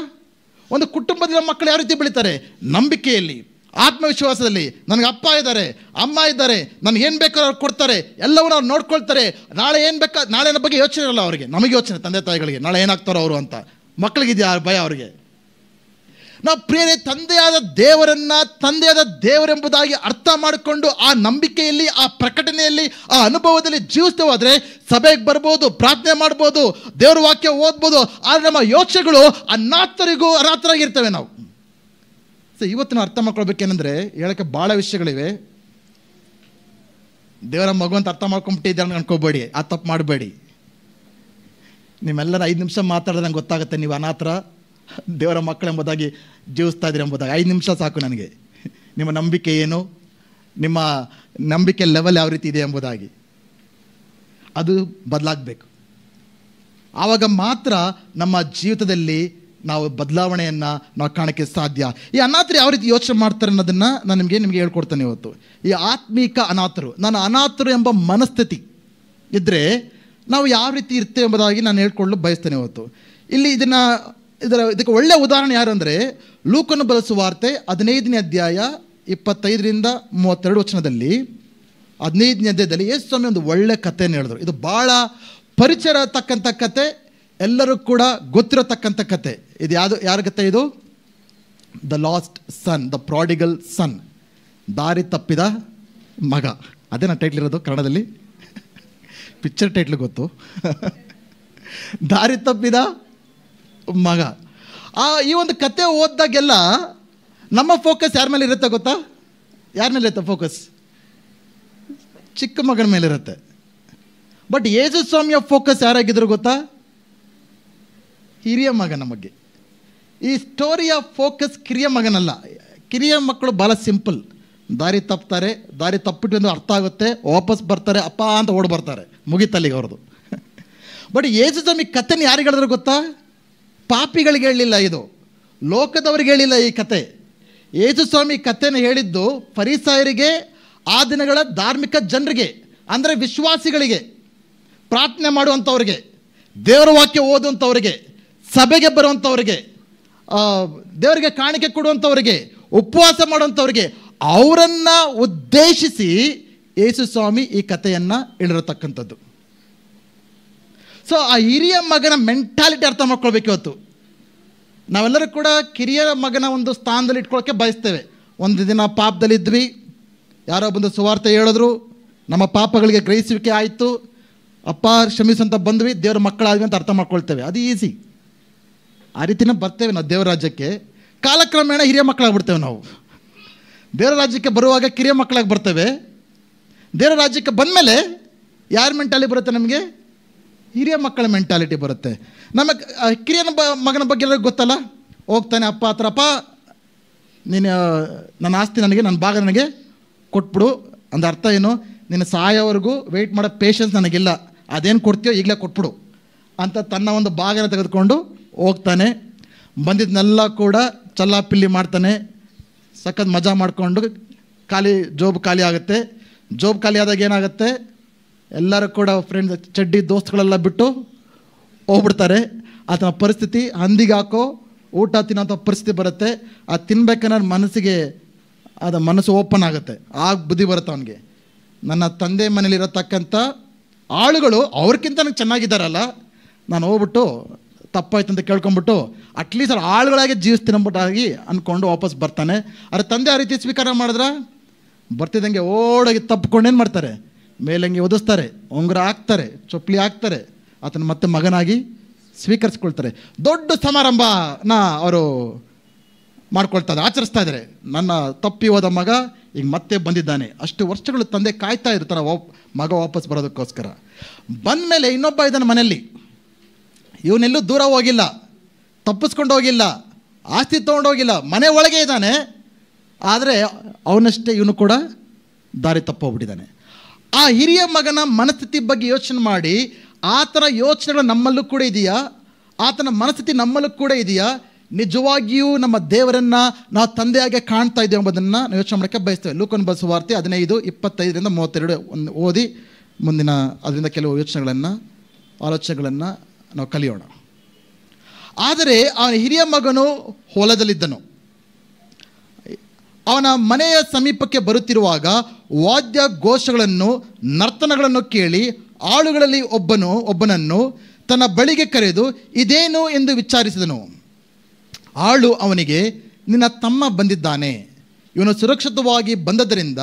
ಒಂದು ಕುಟುಂಬದ ಮಕ್ಕಳು ಯಾವ ರೀತಿ ಬೆಳೀತಾರೆ? ನಂಬಿಕೆಯಲ್ಲಿ, ಆತ್ಮವಿಶ್ವಾಸದಲ್ಲಿ, ನನಗೆ ಅಪ್ಪ ಇದ್ದಾರೆ, ಅಮ್ಮ ಇದ್ದಾರೆ, ನನಗೆ ಏನು ಬೇಕಾದ್ರೂ ಅವ್ರು ಕೊಡ್ತಾರೆ, ಎಲ್ಲವನ್ನೂ ಅವ್ರು ನೋಡ್ಕೊಳ್ತಾರೆ, ನಾಳೆ ಏನು ನಾಳೆ ಬಗ್ಗೆ ಯೋಚನೆ ಇರಲ್ಲ ಅವರಿಗೆ. ನಮಗೆ ಯೋಚನೆ, ತಂದೆ ತಾಯಿಗಳಿಗೆ ನಾಳೆ ಏನಾಗ್ತಾರೋ ಅವರು ಅಂತ. ಮಕ್ಕಳಿಗಿದೆಯಾ ಭಯ ಅವರಿಗೆ? ನಾವು ಪ್ರಿಯರೇ, ತಂದೆಯಾದ ದೇವರನ್ನು ತಂದೆಯಾದ ದೇವರೆಂಬುದಾಗಿ ಅರ್ಥ ಮಾಡಿಕೊಂಡು ಆ ನಂಬಿಕೆಯಲ್ಲಿ, ಆ ಪ್ರಕಟಣೆಯಲ್ಲಿ, ಆ ಅನುಭವದಲ್ಲಿ ಜೀವಿಸ್ತೇವೆ ಆದರೆ ಸಭೆಗೆ ಬರ್ಬೋದು, ಪ್ರಾರ್ಥನೆ ಮಾಡ್ಬೋದು, ದೇವರ ವಾಕ್ಯ ಓದ್ಬೋದು, ಆದರೆ ನಮ್ಮ ಯೋಚನೆಗಳು ಅನಾಥರಾಗಿರ್ತವೆ ನಾವು. ಸೊ ಇವತ್ತು ನಾವು ಅರ್ಥ ಮಾಡ್ಕೊಳ್ಬೇಕೇನೆಂದರೆ, ಹೇಳೋಕ್ಕೆ ಭಾಳ ವಿಷಯಗಳಿವೆ. ದೇವರ ಮಗುವಂತ ಅರ್ಥ ಮಾಡ್ಕೊಂಬಿಟ್ಟಿದ್ದಾರೆ ಅನ್ಕೋಬೇಡಿ, ಆ ತಪ್ಪು ಮಾಡಬೇಡಿ. ನಿಮ್ಮೆಲ್ಲರ 5 ನಿಮಿಷ ಮಾತಾಡಿದ್ರೆ ನಂಗೆ ಗೊತ್ತಾಗುತ್ತೆ ನೀವು ಅನಾಥರ ದೇವರ ಮಕ್ಕಳೆಂಬುದಾಗಿ ಜೀವಿಸ್ತಾ ಇದ್ದೀರಿ ಎಂಬುದಾಗಿ. 5 ನಿಮಿಷ ಸಾಕು ನನಗೆ, ನಿಮ್ಮ ನಂಬಿಕೆ ಏನು, ನಿಮ್ಮ ನಂಬಿಕೆ ಲೆವೆಲ್ ಯಾವ ರೀತಿ ಇದೆ ಎಂಬುದಾಗಿ. ಅದು ಬದಲಾಗಬೇಕು. ಆವಾಗ ಮಾತ್ರ ನಮ್ಮ ಜೀವಿತದಲ್ಲಿ ನಾವು ಬದಲಾವಣೆಯನ್ನು ನಾವು ಕಾಣೋಕ್ಕೆ ಸಾಧ್ಯ. ಈ ಅನಾಥರು ಯಾವ ರೀತಿ ಯೋಚನೆ ಮಾಡ್ತಾರೆ ಅನ್ನೋದನ್ನು ನಾನು ನಿಮಗೆ ಹೇಳ್ಕೊಡ್ತೇನೆ ಇವತ್ತು. ಈ ಆತ್ಮೀಕ ಅನಾಥರು, ನಾನು ಅನಾಥರು ಎಂಬ ಮನಸ್ಥಿತಿ ಇದ್ದರೆ ನಾವು ಯಾವ ರೀತಿ ಇರ್ತೇವೆ ಎಂಬುದಾಗಿ ನಾನು ಹೇಳ್ಕೊಳ್ಳಲು ಬಯಸ್ತೇನೆ ಇವತ್ತು. ಇಲ್ಲಿ ಇದಕ್ಕೆ ಒಳ್ಳೆಯ ಉದಾಹರಣೆ ಯಾರು ಅಂದರೆ, ಲೂಕನು ಬರೆದ ಸುವಾರ್ತೆ 15ನೇ ಅಧ್ಯಾಯ 25ರಿಂದ 32 ವಚನದಲ್ಲಿ, 15ನೇ ಅಧ್ಯಾಯದಲ್ಲಿ ಯೇಸು ಸ್ವಾಮಿ ಒಂದು ಒಳ್ಳೆ ಕಥೆಯನ್ನು ಹೇಳಿದ್ರು. ಇದು ಭಾಳ ಪರಿಚಯ ಇರತಕ್ಕಂಥ ಕತೆ, ಎಲ್ಲರೂ ಕೂಡ ಗೊತ್ತಿರತಕ್ಕಂಥ ಕತೆ. ಇದು ಯಾರ ಕತೆ? ಇದು the lost son, the prodigal son, ದಾರಿ ತಪ್ಪಿದ ಮಗ. ಅದೇ ನಾನು ಟೈಟ್ಲ್ ಇರೋದು ಕನ್ನಡದಲ್ಲಿ, ಪಿಕ್ಚರ್ ಟೈಟ್ಲ್ ಗೊತ್ತು, ದಾರಿ ತಪ್ಪಿದ ಮಗ. ಈ ಒಂದು ಕತೆ ಓದಿದಾಗೆಲ್ಲ ನಮ್ಮ ಫೋಕಸ್ ಯಾರ ಮೇಲೆ ಇರುತ್ತೆ ಗೊತ್ತಾ? ಯಾರ ಮೇಲೆ ಇರುತ್ತೆ ಫೋಕಸ್? ಚಿಕ್ಕ ಮಗನ ಮೇಲೆ ಇರುತ್ತೆ. ಬಟ್ ಯೇಸು ಸ್ವಾಮಿಯ ಫೋಕಸ್ ಯಾರಾಗಿದ್ರು ಗೊತ್ತಾ? ಹಿರಿಯ ಮಗನ ಬಗ್ಗೆ. ಈ ಸ್ಟೋರಿಯ ಫೋಕಸ್ ಕಿರಿಯ ಮಗನಲ್ಲ. ಕಿರಿಯ ಮಕ್ಕಳು ಭಾಳ ಸಿಂಪಲ್, ದಾರಿ ತಪ್ತಾರೆ, ದಾರಿ ತಪ್ಪಿಟ್ಟು ಒಂದು ಅರ್ಥ ಆಗುತ್ತೆ, ವಾಪಸ್ ಬರ್ತಾರೆ, ಅಪ್ಪ ಅಂತ ಓಡಿ ಬರ್ತಾರೆ, ಮುಗಿತಲ್ಲಿಗೆ ಅವ್ರದ್ದು. ಬಟ್ ಯೇಸು ಸ್ವಾಮಿ ಕಥೆನ ಯಾರಿಗೆ ಹೇಳಿದ್ರು ಗೊತ್ತಾ? ಪಾಪಿಗಳಿಗೆ ಹೇಳಲಿಲ್ಲ, ಇದು ಲೋಕದವ್ರಿಗೆ ಹೇಳಿಲ್ಲ ಈ ಕತೆ. ಯೇಸು ಸ್ವಾಮಿ ಕಥೆನ ಹೇಳಿದ್ದು ಫರಿಸಾಯರಿಗೆ, ಆ ದಿನಗಳ ಧಾರ್ಮಿಕ ಜನರಿಗೆ, ಅಂದರೆ ವಿಶ್ವಾಸಿಗಳಿಗೆ, ಪ್ರಾರ್ಥನೆ ಮಾಡುವಂಥವ್ರಿಗೆ, ದೇವರ ವಾಕ್ಯ ಓದುವಂಥವ್ರಿಗೆ, ಸಭೆಗೆ ಬರುವಂಥವ್ರಿಗೆ, ದೇವರಿಗೆ ಕಾಣಿಕೆ ಕೊಡುವಂಥವ್ರಿಗೆ, ಉಪವಾಸ ಮಾಡುವಂಥವ್ರಿಗೆ, ಅವರನ್ನು ಉದ್ದೇಶಿಸಿ ಯೇಸು ಸ್ವಾಮಿ ಈ ಕಥೆಯನ್ನು ಹೇಳಿರತಕ್ಕಂಥದ್ದು. ಸೊ ಆ ಹಿರಿಯ ಮಗನ ಮೆಂಟಾಲಿಟಿ ಅರ್ಥ ಮಾಡ್ಕೊಳ್ಬೇಕು ಇವತ್ತು. ನಾವೆಲ್ಲರೂ ಕೂಡ ಕಿರಿಯ ಮಗನ ಒಂದು ಸ್ಥಾನದಲ್ಲಿ ಇಟ್ಕೊಳ್ಳೋಕ್ಕೆ ಬಯಸ್ತೇವೆ. ಒಂದು ದಿನ ಪಾಪದಲ್ಲಿದ್ವಿ, ಯಾರೋ ಬಂದು ಸುವಾರ್ತೆ ಹೇಳಿದ್ರು, ನಮ್ಮ ಪಾಪಗಳಿಗೆ ಗ್ರಹಿಸುವಿಕೆ ಆಯಿತು, ಅಪ್ಪ ಕ್ಷಮಿಸಂತ ಬಂದ್ವಿ, ದೇವರ ಮಕ್ಕಳಾದ್ವಿ ಅಂತ ಅರ್ಥ ಮಾಡ್ಕೊಳ್ತೇವೆ. ಅದು ಈಸಿ. ಆ ರೀತಿನ ಬರ್ತೇವೆ ನಾವು ದೇವರ ರಾಜ್ಯಕ್ಕೆ. ಕಾಲಕ್ರಮೇಣ ಹಿರಿಯ ಮಕ್ಕಳಾಗ್ಬಿಡ್ತೇವೆ ನಾವು. ದೇವರ ರಾಜ್ಯಕ್ಕೆ ಬರುವಾಗ ಕಿರಿಯ ಮಕ್ಕಳಾಗಿ ಬರ್ತೇವೆ. ದೇವರ ರಾಜ್ಯಕ್ಕೆ ಬಂದಮೇಲೆ ಯಾರ ಮೆಂಟಾಲಿಟಿ ಬರುತ್ತೆ? ನಮಗೆ ಹಿರಿಯ ಮಕ್ಕಳ ಮೆಂಟಾಲಿಟಿ ಬರುತ್ತೆ. ನಮಗೆ ಕಿರಿಯನ ಮಗನ ಬಗ್ಗೆ ಎಲ್ಲರಿಗೂ ಗೊತ್ತಲ್ಲ. ಹೋಗ್ತಾನೆ ಅಪ್ಪ ಹತ್ರ, ಅಪ್ಪ ನೀನು ನನ್ನ ಆಸ್ತಿ ನನಗೆ, ನನ್ನ ಭಾಗ ನನಗೆ ಕೊಟ್ಬಿಡು. ಅಂದ ಅರ್ಥ ಏನು? ನಿನ್ನ ಸಾಯೋವರೆಗೂ ವೆಯ್ಟ್ ಮಾಡೋ ಪೇಷನ್ಸ್ ನನಗಿಲ್ಲ, ಅದೇನು ಕೊಡ್ತೀಯೋ ಈಗಲೇ ಕೊಟ್ಬಿಡು ಅಂತ ತನ್ನ ಒಂದು ಭಾಗನ ತೆಗೆದುಕೊಂಡು ಹೋಗ್ತಾನೆ. ಬಂದಿದ್ದನ್ನೆಲ್ಲ ಕೂಡ ಚಲ್ಲಾಪಿಲ್ಲಿ ಮಾಡ್ತಾನೆ, ಸಖತ್ ಮಜಾ ಮಾಡಿಕೊಂಡು ಜೋಬ್ ಖಾಲಿ ಆಗುತ್ತೆ. ಜೋಬ್ ಖಾಲಿ ಆದಾಗ ಏನಾಗುತ್ತೆ, ಎಲ್ಲರೂ ಕೂಡ ಫ್ರೆಂಡ್ಸ್ ಚಡ್ಡಿ ದೋಸ್ತುಗಳೆಲ್ಲ ಬಿಟ್ಟು ಹೋಗ್ಬಿಡ್ತಾರೆ. ಆತನ ಪರಿಸ್ಥಿತಿ ಹಂದಿಗೆ ಹಾಕೋ ಊಟ ತಿನ್ನೋಂಥ ಪರಿಸ್ಥಿತಿ ಬರುತ್ತೆ. ಅದು ತಿನ್ಬೇಕನ್ನೋ ಮನಸ್ಸಿಗೆ ಅದು ಮನಸ್ಸು ಓಪನ್ ಆಗುತ್ತೆ. ಆಗ ಬುದ್ಧಿ ಬರುತ್ತೆ ಅವನಿಗೆ, ನನ್ನ ತಂದೆ ಮನೇಲಿರತಕ್ಕಂಥ ಆಳುಗಳು ಅವ್ರಿಗಿಂತ ನನಗೆ ಚೆನ್ನಾಗಿದ್ದಾರಲ್ಲ, ನಾನು ಹೋಗ್ಬಿಟ್ಟು ತಪ್ಪಾಯ್ತು ಅಂತ ಕೇಳ್ಕೊಂಬಿಟ್ಟು ಅಟ್ಲೀಸ್ಟ್ ಅವ್ರು ಆಳುಗಳಾಗಿ ಜೀವಿಸ್ತೀನಂಬಿಟ್ಟಾಗಿ ಅಂದ್ಕೊಂಡು ವಾಪಸ್ ಬರ್ತಾನೆ. ಆದರೆ ತಂದೆ ಆ ರೀತಿ ಸ್ವೀಕಾರ ಮಾಡಿದ್ರೆ ಬರ್ತಿದ್ದಂಗೆ ಓಡೋಗಿ ತಪ್ಪಿಕೊಂಡೇನು ಮಾಡ್ತಾರೆ, ಮೇಲಂಗೆ ಒದಿಸ್ತಾರೆ, ಉಂಗುರ ಹಾಕ್ತಾರೆ, ಚೊಪ್ಲಿ ಹಾಕ್ತಾರೆ, ಆತನ ಮತ್ತೆ ಮಗನಾಗಿ ಸ್ವೀಕರಿಸ್ಕೊಳ್ತಾರೆ. ದೊಡ್ಡ ಸಮಾರಂಭನ ಅವರು ಮಾಡ್ಕೊಳ್ತಾರೆ, ಆಚರಿಸ್ತಾ ಇದ್ದಾರೆ. ನನ್ನ ತಪ್ಪಿ ಹೋದ ಮಗ ಈಗ ಮತ್ತೆ ಬಂದಿದ್ದಾನೆ. ಅಷ್ಟು ವರ್ಷಗಳು ತಂದೆ ಕಾಯ್ತಾ ಇರ್ತಾರೆ ಮಗ ವಾಪಸ್ ಬರೋದಕ್ಕೋಸ್ಕರ. ಬಂದ ಮೇಲೆ ಇನ್ನೊಬ್ಬ ಇದ್ದಾನೆ ಮನೆಯಲ್ಲಿ, ಇವನೆಲ್ಲೂ ದೂರ ಹೋಗಿಲ್ಲ, ತಪ್ಪಿಸ್ಕೊಂಡು ಹೋಗಿಲ್ಲ, ಆಸ್ತಿ ತೊಗೊಂಡೋಗಿಲ್ಲ, ಮನೆ ಒಳಗೆ ಇದ್ದಾನೆ. ಆದರೆ ಅವನಷ್ಟೇ ಇವನು ಕೂಡ ದಾರಿ ತಪ್ಪೋಗ್ಬಿಟ್ಟಿದ್ದಾನೆ. ಆ ಹಿರಿಯ ಮಗನ ಮನಸ್ಥಿತಿ ಬಗ್ಗೆ ಯೋಚನೆ ಮಾಡಿ, ಆತನ ಯೋಚನೆಗಳು ನಮ್ಮಲ್ಲೂ ಕೂಡ ಇದೆಯಾ, ಆತನ ಮನಸ್ಥಿತಿ ನಮ್ಮಲ್ಲೂ ಕೂಡ ಇದೆಯಾ, ನಿಜವಾಗಿಯೂ ನಮ್ಮ ದೇವರನ್ನು ನಾವು ತಂದೆಯಾಗೆ ಕಾಣ್ತಾ ಇದ್ದೇವೆ ಎಂಬುದನ್ನು ನಾವು ಯೋಚನೆ ಮಾಡೋಕ್ಕೆ ಬಯಸ್ತೇವೆ. ಲೂಕನ ಸುವಾರ್ತೆ 15:25-32 ಓದಿ ಮುಂದಿನ ಅದರಿಂದ ಕೆಲವು ಯೋಚನೆಗಳನ್ನು ಆಲೋಚನೆಗಳನ್ನು ನಾವು ಕಲಿಯೋಣ. ಆದರೆ ಅವನ ಹಿರಿಯ ಮಗನು ಹೊಲದಲ್ಲಿದ್ದನು. ಅವನ ಮನೆಯ ಸಮೀಪಕ್ಕೆ ಬರುತ್ತಿರುವಾಗ ವಾದ್ಯ ಘೋಷಗಳನ್ನು ನರ್ತನಗಳನ್ನು ಕೇಳಿ ಆಳುಗಳಲ್ಲಿ ಒಬ್ಬನನ್ನು ತನ್ನ ಬಳಿಗೆ ಕರೆದು ಇದೇನು ಎಂದು ವಿಚಾರಿಸಿದನು. ಆಳು ಅವನಿಗೆ, ನಿನ್ನ ತಮ್ಮ ಬಂದಿದ್ದಾನೆ, ಇವನು ಸುರಕ್ಷಿತವಾಗಿ ಬಂದದ್ದರಿಂದ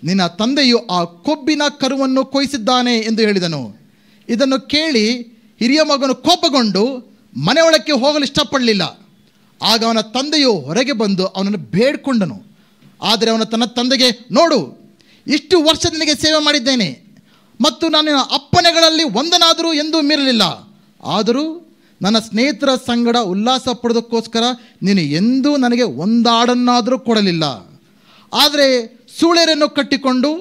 ನಿನ್ನ ತಂದೆಯು ಆ ಕೊಬ್ಬಿನ ಕರುವನ್ನು ಕೊಯ್ಸಿದ್ದಾನೆ ಎಂದು ಹೇಳಿದನು. ಇದನ್ನು ಕೇಳಿ ಹಿರಿಯ ಮಗನು ಕೋಪಗೊಂಡು ಮನೆಯೊಳಕ್ಕೆ ಹೋಗಲು ಇಷ್ಟಪಡಲಿಲ್ಲ. ಆಗ ಅವನ ತಂದೆಯು ಹೊರಗೆ ಬಂದು ಅವನನ್ನು ಬೇಡ್ಕೊಂಡನು. ಆದರೆ ಅವನ ತನ್ನ ತಂದೆಗೆ, ನೋಡು, ಇಷ್ಟು ವರ್ಷ ನಿನಗೆ ಸೇವೆ ಮಾಡಿದ್ದೇನೆ ಮತ್ತು ನಾನು ಅಪ್ಪಣೆಗಳಲ್ಲಿ ಒಂದನಾದರೂ ಎಂದೂ ಮೀರಲಿಲ್ಲ. ಆದರೂ ನನ್ನ ಸ್ನೇಹಿತರ ಸಂಗಡ ಉಲ್ಲಾಸ ಪಡೋದಕ್ಕೋಸ್ಕರ ನೀನು ಎಂದೂ ನನಗೆ ಒಂದಾಡನ್ನಾದರೂ ಕೊಡಲಿಲ್ಲ. ಆದರೆ ಸೂಳೆರನ್ನು ಕಟ್ಟಿಕೊಂಡು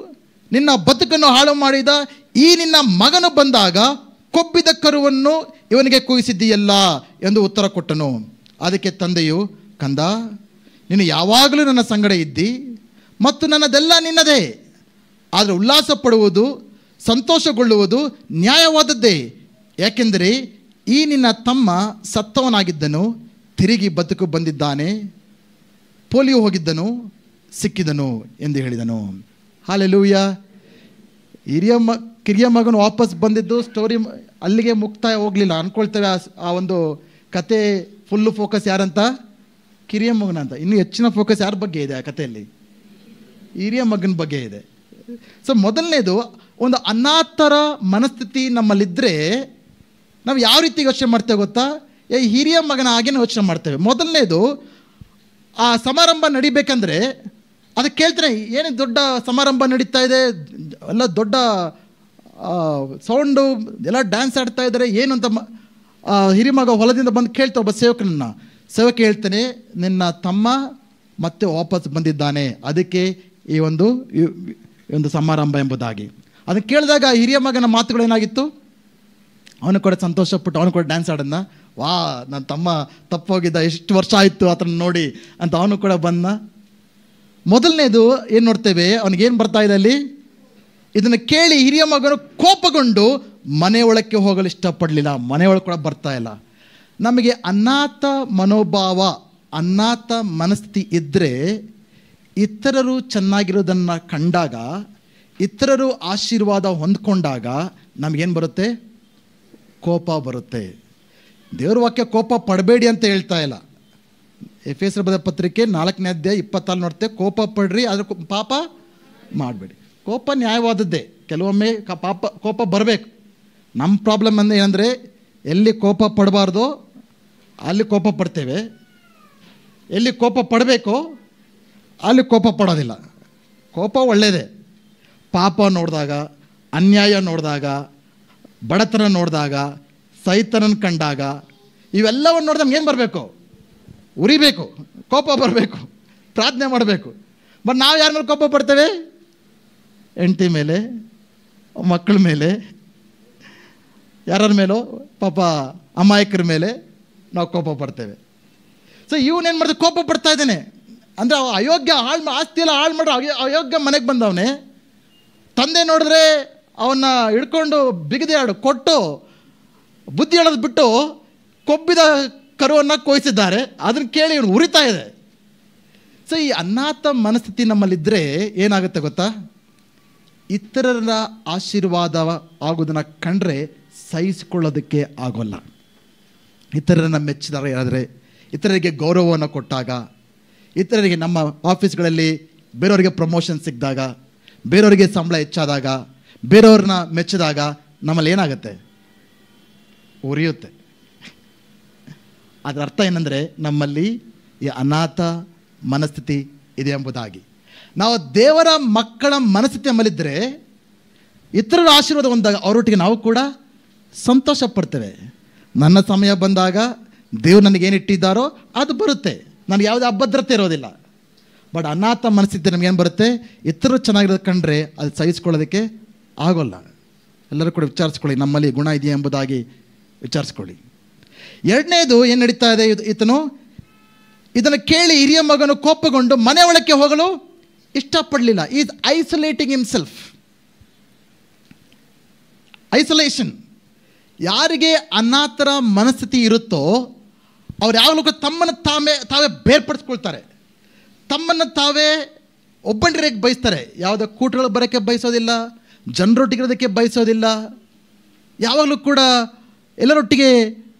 ನಿನ್ನ ಬದುಕನ್ನು ಹಾಳು ಮಾಡಿದ ಈ ನಿನ್ನ ಮಗನು ಬಂದಾಗ ಕೊಬ್ಬಿದ ಕರುವನ್ನು ಇವನಿಗೆ ಕೊಯ್ಸಿದ್ದೀಯಲ್ಲ ಎಂದು ಉತ್ತರ ಕೊಟ್ಟನು. ಅದಕ್ಕೆ ತಂದೆಯು, ಕಂದ, ನೀನು ಯಾವಾಗಲೂ ನನ್ನ ಸಂಗಡ ಇದ್ದಿ ಮತ್ತು ನನ್ನದೆಲ್ಲ ನಿನ್ನದೇ. ಆದರೆ ಉಲ್ಲಾಸ ಪಡುವುದು, ಸಂತೋಷಗೊಳ್ಳುವುದು ನ್ಯಾಯವಾದದ್ದೇ. ಯಾಕೆಂದರೆ ಈ ನಿನ್ನ ತಮ್ಮ ಸತ್ತವನಾಗಿದ್ದನು, ತಿರುಗಿ ಬದುಕು ಬಂದಿದ್ದಾನೆ, ಪೋಲಿಯೋ ಹೋಗಿದ್ದನು, ಸಿಕ್ಕಿದನು ಎಂದು ಹೇಳಿದನು. ಹಲ್ಲೆಲೂಯಾ. ಕಿರಿಯ ಮಗನು ವಾಪಸ್ ಬಂದಿದ್ದು ಸ್ಟೋರಿ ಅಲ್ಲಿಗೆ ಮುಕ್ತಾಯ ಹೋಗಲಿಲ್ಲ ಅಂದ್ಕೊಳ್ತೇವೆ. ಆ ಒಂದು ಕತೆ ಫುಲ್ಲು ಫೋಕಸ್ ಯಾರಂತ, ಕಿರಿಯ ಮಗನ ಅಂತ. ಇನ್ನೂ ಹೆಚ್ಚಿನ ಫೋಕಸ್ ಯಾರ ಬಗ್ಗೆ ಇದೆ ಆ ಕಥೆಯಲ್ಲಿ? ಹಿರಿಯ ಮಗನ ಬಗ್ಗೆ ಇದೆ. ಸೊ ಮೊದಲನೇದು, ಒಂದು ಅನಾಥರ ಮನಸ್ಥಿತಿ ನಮ್ಮಲ್ಲಿದ್ದರೆ ನಾವು ಯಾವ ರೀತಿ ಯೋಚನೆ ಮಾಡ್ತೇವೆ ಗೊತ್ತಾ? ಹಿರಿಯ ಮಗನ ಹಾಗೇನೆ ಯೋಚನೆ ಮಾಡ್ತೇವೆ. ಮೊದಲನೇದು, ಆ ಸಮಾರಂಭ ನಡಿಬೇಕಂದ್ರೆ ಅದಕ್ಕೆ ಕೇಳ್ತಾನೆ, ಏನು ದೊಡ್ಡ ಸಮಾರಂಭ ನಡೀತಾ ಇದೆ, ಎಲ್ಲ ದೊಡ್ಡ ಸೌಂಡು, ಎಲ್ಲ ಡ್ಯಾನ್ಸ್ ಆಡ್ತಾ ಇದ್ದಾರೆ, ಏನು ಅಂತ ಹಿರಿಯ ಮಗ ಹೊಲದಿಂದ ಬಂದು ಕೇಳ್ತಾ ಒಬ್ಬ ಸೇವಕ ಹೇಳ್ತಾನೆ, ನಿನ್ನ ತಮ್ಮ ಮತ್ತೆ ವಾಪಸ್ ಬಂದಿದ್ದಾನೆ, ಅದಕ್ಕೆ ಈ ಒಂದು ಸಮಾರಂಭ ಎಂಬುದಾಗಿ. ಅದನ್ನು ಕೇಳಿದಾಗ ಹಿರಿಯ ಮಗನ ಮಾತುಗಳೇನಾಗಿತ್ತು? ಅವನು ಕೂಡ ಸಂತೋಷಪಟ್ಟು ಅವನು ಕೂಡ ಡ್ಯಾನ್ಸ್ ಆಡೋಣ, ವಾ ನನ್ನ ತಮ್ಮ ತಪ್ಪೋಗಿದ್ದ, ಎಷ್ಟು ವರ್ಷ ಆಯಿತು ಆತನ ನೋಡಿ ಅಂತ ಅವನು ಕೂಡ ಬಂದ. ಮೊದಲನೇದು ಏನು ನೋಡ್ತೇವೆ, ಅವನಿಗೇನು ಬರ್ತಾ ಇದೆ ಅಲ್ಲಿ? ಇದನ್ನು ಕೇಳಿ ಹಿರಿಯ ಮಗನು ಕೋಪಗೊಂಡು ಮನೆಯೊಳಕ್ಕೆ ಹೋಗಲು ಇಷ್ಟಪಡಲಿಲ್ಲ, ಮನೆಯೊಳಗೆ ಕೂಡ ಬರ್ತಾ ಇಲ್ಲ. ನಮಗೆ ಅನಾಥ ಮನೋಭಾವ, ಅನಾಥ ಮನಸ್ಥಿತಿ ಇದ್ದರೆ, ಇತರರು ಚೆನ್ನಾಗಿರೋದನ್ನು ಕಂಡಾಗ, ಇತರರು ಆಶೀರ್ವಾದ ಹೊಂದ್ಕೊಂಡಾಗ ನಮಗೇನು ಬರುತ್ತೆ? ಕೋಪ ಬರುತ್ತೆ. ದೇವ್ರ ವಾಕ್ಯ ಕೋಪ ಪಡಬೇಡಿ ಅಂತ ಹೇಳ್ತಾ ಇಲ್ಲ. ಎಫೆಸರ ಬರೆದ ಪತ್ರಿಕೆ 4ನೇ ಅಧ್ಯಾಯ 24 ನೋಡ್ತೇವೆ, ಕೋಪ ಪಡ್ರಿ, ಆದರೆ ಪಾಪ ಮಾಡಬೇಡಿ. ಕೋಪ ನ್ಯಾಯವಾದದ್ದೇ, ಕೆಲವೊಮ್ಮೆ ಕೋಪ ಬರಬೇಕು. ನಮ್ಮ ಪ್ರಾಬ್ಲಮ್ ಅಂದರೆ ಏನಂದರೆ, ಎಲ್ಲಿ ಕೋಪ ಪಡಬಾರ್ದೋ ಅಲ್ಲಿ ಕೋಪ ಪಡ್ತೇವೆ, ಎಲ್ಲಿ ಕೋಪ ಪಡಬೇಕೋ ಅಲ್ಲಿ ಕೋಪ ಪಡೋದಿಲ್ಲ. ಕೋಪ ಒಳ್ಳೆಯದೇ. ಪಾಪ ನೋಡಿದಾಗ, ಅನ್ಯಾಯ ನೋಡಿದಾಗ, ಬಡತನ ನೋಡಿದಾಗ, ಸೈತನನ್ನು ಕಂಡಾಗ, ಇವೆಲ್ಲವನ್ನು ನೋಡಿದಾಗ ನಮ್ಗೇನು ಬರಬೇಕು? ಉರಿಬೇಕು, ಕೋಪ ಬರಬೇಕು, ಪ್ರಾರ್ಥನೆ ಮಾಡಬೇಕು. ಬಟ್ ನಾವು ಯಾರ ಮೇಲೆ ಕೋಪ ಪಡ್ತೇವೆ? ಹೆಂಡತಿ ಮೇಲೆ, ಮಕ್ಕಳ ಮೇಲೆ, ಯಾರ ಮೇಲೋ ಪಾಪ ಅಮಾಯಕರ ಮೇಲೆ ನಾವು ಕೋಪ ಪಡ್ತೇವೆ. ಸೊ ಇವನೇನು ಮಾಡಿದ್ರೆ ಕೋಪ ಪಡ್ತಾ ಇದ್ದಾನೆ. ಅಂದರೆ ಅವ ಅಯೋಗ್ಯ ಆಸ್ತಿ ಎಲ್ಲ ಹಾಳು ಮಾಡೋ ಅಯೋಗ್ಯ ಮನೆಗೆ ಬಂದವನೇ. ತಂದೆ ನೋಡಿದ್ರೆ ಅವನ್ನ ಹಿಡ್ಕೊಂಡು ಬಿಗದೆ ಕೊಟ್ಟು ಬುದ್ಧಿ ಹೇಳೋದು ಬಿಟ್ಟು ಕೊಬ್ಬಿದ ಕರುವನ್ನು ಕೊಯ್ಸಿದ್ದಾರೆ. ಅದನ್ನು ಕೇಳಿ ಇವನು ಉರಿತಾ ಇದೆ. ಸೊ ಈ ಅನಾಥ ಮನಸ್ಥಿತಿ ನಮ್ಮಲ್ಲಿದ್ದರೆ ಏನಾಗುತ್ತೆ ಗೊತ್ತಾ? ಇತರರ ಆಶೀರ್ವಾದ ಆಗೋದನ್ನು ಕಂಡ್ರೆ ಸಹಿಸಿಕೊಳ್ಳೋದಕ್ಕೆ ಆಗೋಲ್ಲ. ಇತರರನ್ನು ಮೆಚ್ಚಿದರೆ, ಇತರರಿಗೆ ಗೌರವವನ್ನು ಕೊಟ್ಟಾಗ, ಇತರರಿಗೆ ನಮ್ಮ ಆಫೀಸ್ಗಳಲ್ಲಿ ಬೇರೆಯವರಿಗೆ ಪ್ರಮೋಷನ್ ಸಿಕ್ಕಿದಾಗ, ಬೇರೆಯವರಿಗೆ ಸಂಬಳ ಹೆಚ್ಚಾದಾಗ, ಬೇರೆಯವ್ರನ್ನ ಮೆಚ್ಚಿದಾಗ ನಮ್ಮಲ್ಲಿ ಏನಾಗುತ್ತೆ? ಉರಿಯುತ್ತೆ. ಅದರ ಅರ್ಥ ಏನಂದರೆ ನಮ್ಮಲ್ಲಿ ಈ ಅನಾಥ ಮನಸ್ಥಿತಿ ಇದೆ ಎಂಬುದಾಗಿ. ನಾವು ದೇವರ ಮಕ್ಕಳ ಮನಸ್ಥಿತಿ ನಮ್ಮಲ್ಲಿದ್ದರೆ ಇತರರ ಆಶೀರ್ವಾದ ಹೊಂದಾಗ ಅವರೊಟ್ಟಿಗೆ ನಾವು ಕೂಡ ಸಂತೋಷ ಪಡ್ತೇವೆ. ನನ್ನ ಸಮಯ ಬಂದಾಗ ದೇವ್ರು ನನಗೇನಿಟ್ಟಿದ್ದಾರೋ ಅದು ಬರುತ್ತೆ, ನನಗೆ ಯಾವುದೇ ಅಭದ್ರತೆ ಇರೋದಿಲ್ಲ. ಬಟ್ ಅನಾಥ ಮನಸ್ಥಿತಿ ನಮಗೇನು ಬರುತ್ತೆ? ಇತರರು ಚೆನ್ನಾಗಿರೋದು ಕಂಡ್ರೆ ಅದು ಸಹಿಸ್ಕೊಳ್ಳೋದಕ್ಕೆ ಆಗೋಲ್ಲ. ಎಲ್ಲರೂ ಕೂಡ ವಿಚಾರಿಸ್ಕೊಳ್ಳಿ, ನಮ್ಮಲ್ಲಿ ಗುಣ ಇದೆಯಾ ಎಂಬುದಾಗಿ ವಿಚಾರಿಸ್ಕೊಳ್ಳಿ. ಎರಡನೇದು ಏನು ನಡೀತಾ ಇದೆ, ಈತನು ಇದನ್ನು ಕೇಳಿ ಹಿರಿಯ ಮಗನು ಕೋಪಗೊಂಡು ಮನೆ ಒಳಕ್ಕೆ ಹೋಗಲು ಇಷ್ಟಪಡಲಿಲ್ಲ. Is isolating himself. ಐಸೋಲೇಷನ್. ಯಾರಿಗೆ ಅನಾಥರ ಮನಸ್ಥಿತಿ ಇರುತ್ತೋ ಅವ್ರು ಯಾವಾಗಲೂ ತಮ್ಮನ್ನು ತಾವೇ ಬೇರ್ಪಡಿಸ್ಕೊಳ್ತಾರೆ, ತಮ್ಮನ್ನು ತಾವೇ ಒಬ್ಬಂಟಿರೋಕ್ಕೆ ಬಯಸ್ತಾರೆ. ಯಾವುದೋ ಕೂಟಗಳು ಬರೋಕ್ಕೆ ಬಯಸೋದಿಲ್ಲ, ಜನರೊಟ್ಟಿಗಿರೋದಕ್ಕೆ ಬಯಸೋದಿಲ್ಲ, ಯಾವಾಗಲೂ ಕೂಡ ಎಲ್ಲರೊಟ್ಟಿಗೆ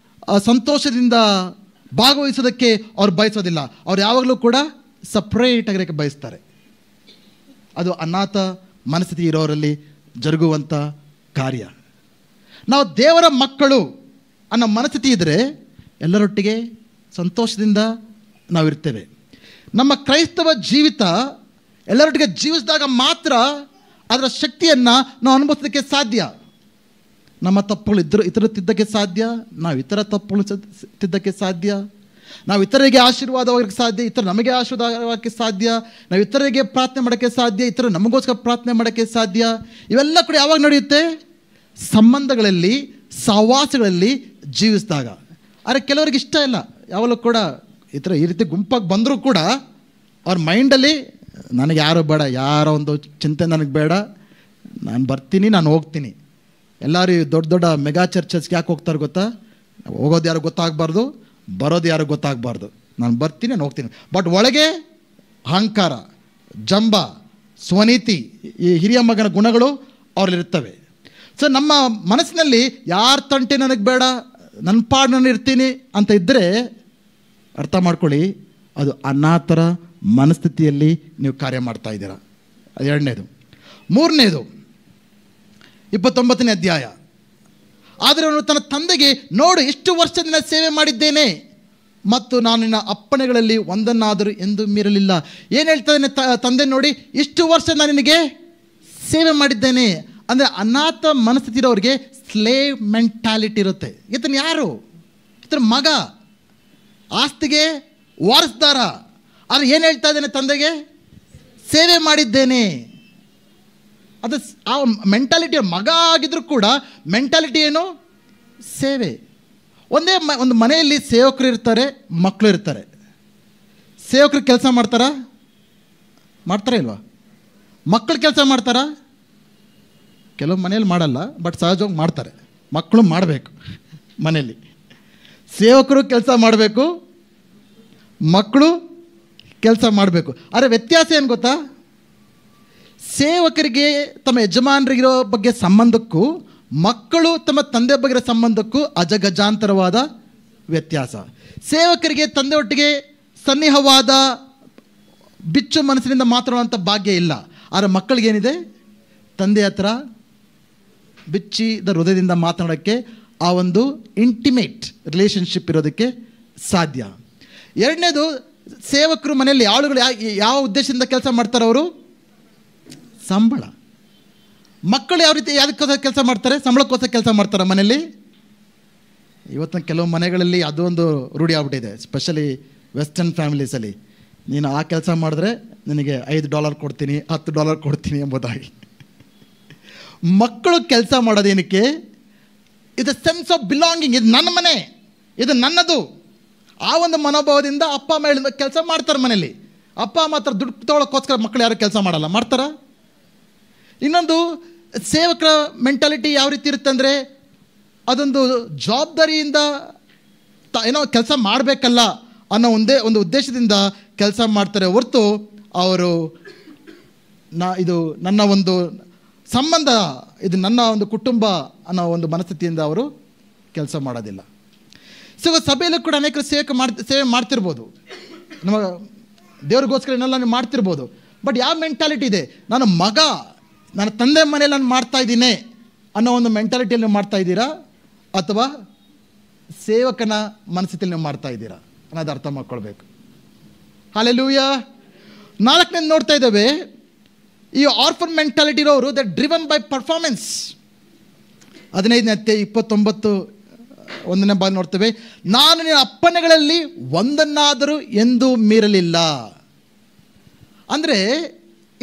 ಸಂತೋಷದಿಂದ ಭಾಗವಹಿಸೋದಕ್ಕೆ ಅವ್ರು ಬಯಸೋದಿಲ್ಲ. ಅವ್ರು ಯಾವಾಗಲೂ ಕೂಡ ಸಪ್ರೇಟ್ ಆಗಿರೋಕ್ಕೆ ಬಯಸ್ತಾರೆ. ಅದು ಅನಾಥ ಮನಸ್ಥಿತಿ ಇರೋರಲ್ಲಿ ಜರುಗುವಂಥ ಕಾರ್ಯ. ನಾವು ದೇವರ ಮಕ್ಕಳು ಅನ್ನೋ ಮನಸ್ಥಿತಿ ಇದ್ದರೆ ಎಲ್ಲರೊಟ್ಟಿಗೆ ಸಂತೋಷದಿಂದ ನಾವಿರ್ತೇವೆ. ನಮ್ಮ ಕ್ರೈಸ್ತವ ಜೀವಿತ ಎಲ್ಲರೊಟ್ಟಿಗೆ ಜೀವಿಸಿದಾಗ ಮಾತ್ರ ಅದರ ಶಕ್ತಿಯನ್ನು ನಾವು ಅನುಭವಿಸೋದಕ್ಕೆ ಸಾಧ್ಯ. ನಮ್ಮ ತಪ್ಪುಗಳು ಇತರ ತಿದ್ದಕ್ಕೆ ಸಾಧ್ಯ, ನಾವು ಇತರ ತಪ್ಪುಗಳು ತಿದ್ದಕ್ಕೆ ಸಾಧ್ಯ, ನಾವು ಇತರರಿಗೆ ಆಶೀರ್ವಾದವಾಗಕ್ಕೆ ಸಾಧ್ಯ, ಇತರು ನಮಗೆ ಆಶೀರ್ವಾದವಾಗಕ್ಕೆ ಸಾಧ್ಯ, ನಾವು ಇತರರಿಗೆ ಪ್ರಾರ್ಥನೆ ಮಾಡೋಕ್ಕೆ ಸಾಧ್ಯ, ಇತರು ನಮಗೋಸ್ಕರ ಪ್ರಾರ್ಥನೆ ಮಾಡೋಕ್ಕೆ ಸಾಧ್ಯ. ಇವೆಲ್ಲ ಕೂಡ ಯಾವಾಗ ನಡೆಯುತ್ತೆ? ಸಂಬಂಧಗಳಲ್ಲಿ, ಸಹವಾಸಗಳಲ್ಲಿ ಜೀವಿಸಿದಾಗ. ಆದರೆ ಕೆಲವರಿಗೆ ಇಷ್ಟ ಇಲ್ಲ. ಯಾವಾಗಲೂ ಕೂಡ ಈ ರೀತಿ ಗುಂಪಾಗಿ ಬಂದರೂ ಕೂಡ ಅವ್ರ ಮೈಂಡಲ್ಲಿ ನನಗೆ ಯಾರು ಬೇಡ, ಯಾರೋ ಒಂದು ಚಿಂತೆ ನನಗೆ ಬೇಡ, ನಾನು ಬರ್ತೀನಿ, ನಾನು ಹೋಗ್ತೀನಿ. ಎಲ್ಲರೂ ದೊಡ್ಡ ದೊಡ್ಡ ಮೆಗಾ ಚರ್ಚಸ್ಗೆ ಯಾಕೆ ಹೋಗ್ತಾರೆ ಗೊತ್ತಾ? ಹೋಗೋದು ಯಾರು ಗೊತ್ತಾಗಬಾರ್ದು, ಬರೋದು ಯಾರು ಗೊತ್ತಾಗಬಾರ್ದು. ನಾನು ಬರ್ತೀನಿ, ನಾನು ಹೋಗ್ತೀನಿ. ಬಟ್ ಒಳಗೆ ಅಹಂಕಾರ, ಜಂಬ, ಸ್ವನೀತಿ, ಈ ಹಿರಿಯ ಮಗನ ಗುಣಗಳು ಅವ್ರಲ್ಲಿರ್ತವೆ. ಸೊ ನಮ್ಮ ಮನಸ್ಸಿನಲ್ಲಿ ಯಾರ ತಂಟೆ ನನಗೆ ಬೇಡ, ನನ್ನ ಪಾಡು ನಾನು ಇರ್ತೀನಿ ಅಂತ ಇದ್ದರೆ ಅರ್ಥ ಮಾಡ್ಕೊಳ್ಳಿ, ಅದು ಅನಾಥರ ಮನಸ್ಥಿತಿಯಲ್ಲಿ ನೀವು ಕಾರ್ಯ ಮಾಡ್ತಾ ಇದ್ದೀರಾ. ಅದು ಎರಡನೇದು. ಮೂರನೇದು 29ನೇ ಅಧ್ಯಾಯ. ಆದರೆ ಅವನು ತನ್ನ ತಂದೆಗೆ, ನೋಡು, ಇಷ್ಟು ವರ್ಷದಿಂದ ಸೇವೆ ಮಾಡಿದ್ದೇನೆ ಮತ್ತು ನಾನು ನಿನ್ನ ಅಪ್ಪಣೆಗಳಲ್ಲಿ ಒಂದನ್ನಾದರೂ ಎಂದು ಮೀರಲಿಲ್ಲ. ಏನು ಹೇಳ್ತಾ ಇದ್ದಾನೆ ತಂದೆ ನೋಡಿ? ಇಷ್ಟು ವರ್ಷ ನಾನು ನಿನಗೆ ಸೇವೆ ಮಾಡಿದ್ದೇನೆ. ಅಂದರೆ ಅನಾಥ ಮನಸ್ಥಿತಿ ಇರೋರಿಗೆ ಸ್ಲೇವ್ ಮೆಂಟಾಲಿಟಿ ಇರುತ್ತೆ. ಈತನ ಯಾರು? ಈತನ ಮಗ, ಆಸ್ತಿಗೆ ವಾರಸ್ದಾರ. ಆದರೆ ಏನು ಹೇಳ್ತಾ ಇದ್ದಾನೆ ತಂದೆಗೆ? ಸೇವೆ ಮಾಡಿದ್ದೇನೆ. ಅದು ಆ ಮೆಂಟಾಲಿಟಿ. ಮಗ ಆಗಿದ್ರು ಕೂಡ ಮೆಂಟಾಲಿಟಿ ಏನು? ಸೇವೆ. ಒಂದು ಮನೆಯಲ್ಲಿ ಸೇವಕರು ಇರ್ತಾರೆ, ಮಕ್ಕಳು ಇರ್ತಾರೆ. ಸೇವಕರು ಕೆಲಸ ಮಾಡ್ತಾರಾ? ಮಾಡ್ತಾರಾ ಇಲ್ವಾ? ಮಕ್ಕಳು ಕೆಲಸ ಮಾಡ್ತಾರಾ? ಕೆಲವು ಮನೆಯಲ್ಲಿ ಮಾಡಲ್ಲ, ಬಟ್ ಸಹಜವಾಗಿ ಮಾಡ್ತಾರೆ. ಮಕ್ಕಳು ಮಾಡಬೇಕು ಮನೆಯಲ್ಲಿ. ಸೇವಕರು ಕೆಲಸ ಮಾಡಬೇಕು, ಮಕ್ಕಳು ಕೆಲಸ ಮಾಡಬೇಕು. ಆದರೆ ವ್ಯತ್ಯಾಸ ಏನು ಗೊತ್ತಾ? ಸೇವಕರಿಗೆ ತಮ್ಮ ಯಜಮಾನರಿಗಿರೋ ಬಗ್ಗೆ ಸಂಬಂಧಕ್ಕೂ ಮಕ್ಕಳು ತಮ್ಮ ತಂದೆ ಬಗ್ಗೆ ಸಂಬಂಧಕ್ಕೂ ಅಜಗಜಾಂತರವಾದ ವ್ಯತ್ಯಾಸ. ಸೇವಕರಿಗೆ ತಂದೆ ಒಟ್ಟಿಗೆ ಸನ್ನಿಹವಾದ ಬಿಚ್ಚು ಮನಸ್ಸಿನಿಂದ ಮಾತಾಡುವಂಥ ಭಾಗ್ಯ ಇಲ್ಲ. ಆದರೆ ಮಕ್ಕಳಿಗೇನಿದೆ? ತಂದೆ ಹತ್ರ ಬಿಚ್ಚಿದ ಹೃದಯದಿಂದ ಮಾತನಾಡೋಕ್ಕೆ, ಆ ಒಂದು ಇಂಟಿಮೇಟ್ ರಿಲೇಷನ್ಶಿಪ್ ಇರೋದಕ್ಕೆ ಸಾಧ್ಯ. ಎರಡನೇದು, ಸೇವಕರು ಮನೆಯಲ್ಲಿ ಆಳುಗಳು ಯಾವ ಉದ್ದೇಶದಿಂದ ಕೆಲಸ ಮಾಡ್ತಾರೆ? ಅವರು ಸಂಬಳ. ಮಕ್ಕಳು ಯಾವ ರೀತಿ ಯಾವುದಕ್ಕೋಸ್ಕರ ಕೆಲಸ ಮಾಡ್ತಾರೆ? ಸಂಬಳಕ್ಕೋಸ್ಕರ ಕೆಲಸ ಮಾಡ್ತಾರೆ ಮನೆಯಲ್ಲಿ. ಇವತ್ತಿನ ಕೆಲವು ಮನೆಗಳಲ್ಲಿ ಅದೊಂದು ರೂಢಿ ಆಗ್ಬಿಟ್ಟಿದೆ, ಸ್ಪೆಷಲಿ ವೆಸ್ಟರ್ನ್ ಫ್ಯಾಮಿಲೀಸಲ್ಲಿ. ನೀನು ಆ ಕೆಲಸ ಮಾಡಿದ್ರೆ ನಿನಗೆ $5 ಕೊಡ್ತೀನಿ, $10 ಕೊಡ್ತೀನಿ ಎಂಬುದಾಗಿ. ಮಕ್ಕಳು ಕೆಲಸ ಮಾಡೋದೇನಕ್ಕೆ? ಇದು ಸೆನ್ಸ್ ಆಫ್ ಬಿಲಾಂಗಿಂಗ್. ಇದು ನನ್ನ ಮನೆ, ಇದು ನನ್ನದು ಆ ಒಂದು ಮನೋಭಾವದಿಂದ ಅಪ್ಪ ಅಮ್ಮ ಹೇಳಿದ ಕೆಲಸ ಮಾಡ್ತಾರೆ ಮನೇಲಿ. ಅಪ್ಪ ಮಾತ್ರ ದುಡ್ಡು ತೊಗೊಳಕ್ಕೋಸ್ಕರ ಮಕ್ಕಳು ಯಾರು ಕೆಲಸ ಮಾಡಲ್ಲ, ಮಾಡ್ತಾರ? ಇನ್ನೊಂದು ಸೇವಕರ ಮೆಂಟಾಲಿಟಿ ಯಾವ ರೀತಿ ಇರುತ್ತೆ ಅಂದರೆ, ಅದೊಂದು ಜವಾಬ್ದಾರಿಯಿಂದ ಏನೋ ಕೆಲಸ ಮಾಡಬೇಕಲ್ಲ ಅನ್ನೋ ಒಂದು ಉದ್ದೇಶದಿಂದ ಕೆಲಸ ಮಾಡ್ತಾರೆ ಹೊರತು ಅವರು ಇದು ನನ್ನ ಒಂದು ಸಂಬಂಧ, ಇದು ನನ್ನ ಒಂದು ಕುಟುಂಬ ಅನ್ನೋ ಒಂದು ಮನಸ್ಥಿತಿಯಿಂದ ಅವರು ಕೆಲಸ ಮಾಡೋದಿಲ್ಲ. ಸೊ ಸಭೆಯಲ್ಲೂ ಕೂಡ ಅನೇಕರು ಸೇವೆ ಮಾಡ್ತಿರ್ಬೋದು, ನಮ್ಮ ದೇವ್ರಿಗೋಸ್ಕರ ಏನೆಲ್ಲ ನೀವು ಮಾಡ್ತಿರ್ಬೋದು. ಬಟ್ ಯಾವ ಮೆಂಟಾಲಿಟಿ ಇದೆ? ನಾನು ಮಗ, ನನ್ನ ತಂದೆ ಮನೇಲಿ ನಾನು ಮಾಡ್ತಾ ಇದ್ದೀನಿ ಅನ್ನೋ ಒಂದು ಮೆಂಟಾಲಿಟಿಯಲ್ಲಿ ನೀವು ಮಾಡ್ತಾ ಇದ್ದೀರಾ, ಅಥವಾ ಸೇವಕನ ಮನಸ್ಥಿತಿಯಲ್ಲಿ ನೀವು ಮಾಡ್ತಾ ಇದ್ದೀರಾ ಅನ್ನೋದು ಅರ್ಥ ಮಾಡ್ಕೊಳ್ಬೇಕು. ಹಲ್ಲೆಲೂಯಾ. 4ನೇದು ನೋಡ್ತಾ ಇದ್ದೇವೆ, ಈ ಆರ್ಫನ್ ಮೆಂಟಾಲಿಟಿ ಇರೋರು ದ ಡ್ರಿವನ್ ಬೈ ಪರ್ಫಾರ್ಮೆನ್ಸ್. 15ನೇ ಅಧ್ಯಾಯ 29 ಭಾಗ ನೋಡ್ತೇವೆ, ನಾನು ನಿನ್ನ ಅಪ್ಪಣೆಗಳಲ್ಲಿ ಒಂದನ್ನಾದರೂ ಎಂದೂ ಮೀರಲಿಲ್ಲ. ಅಂದರೆ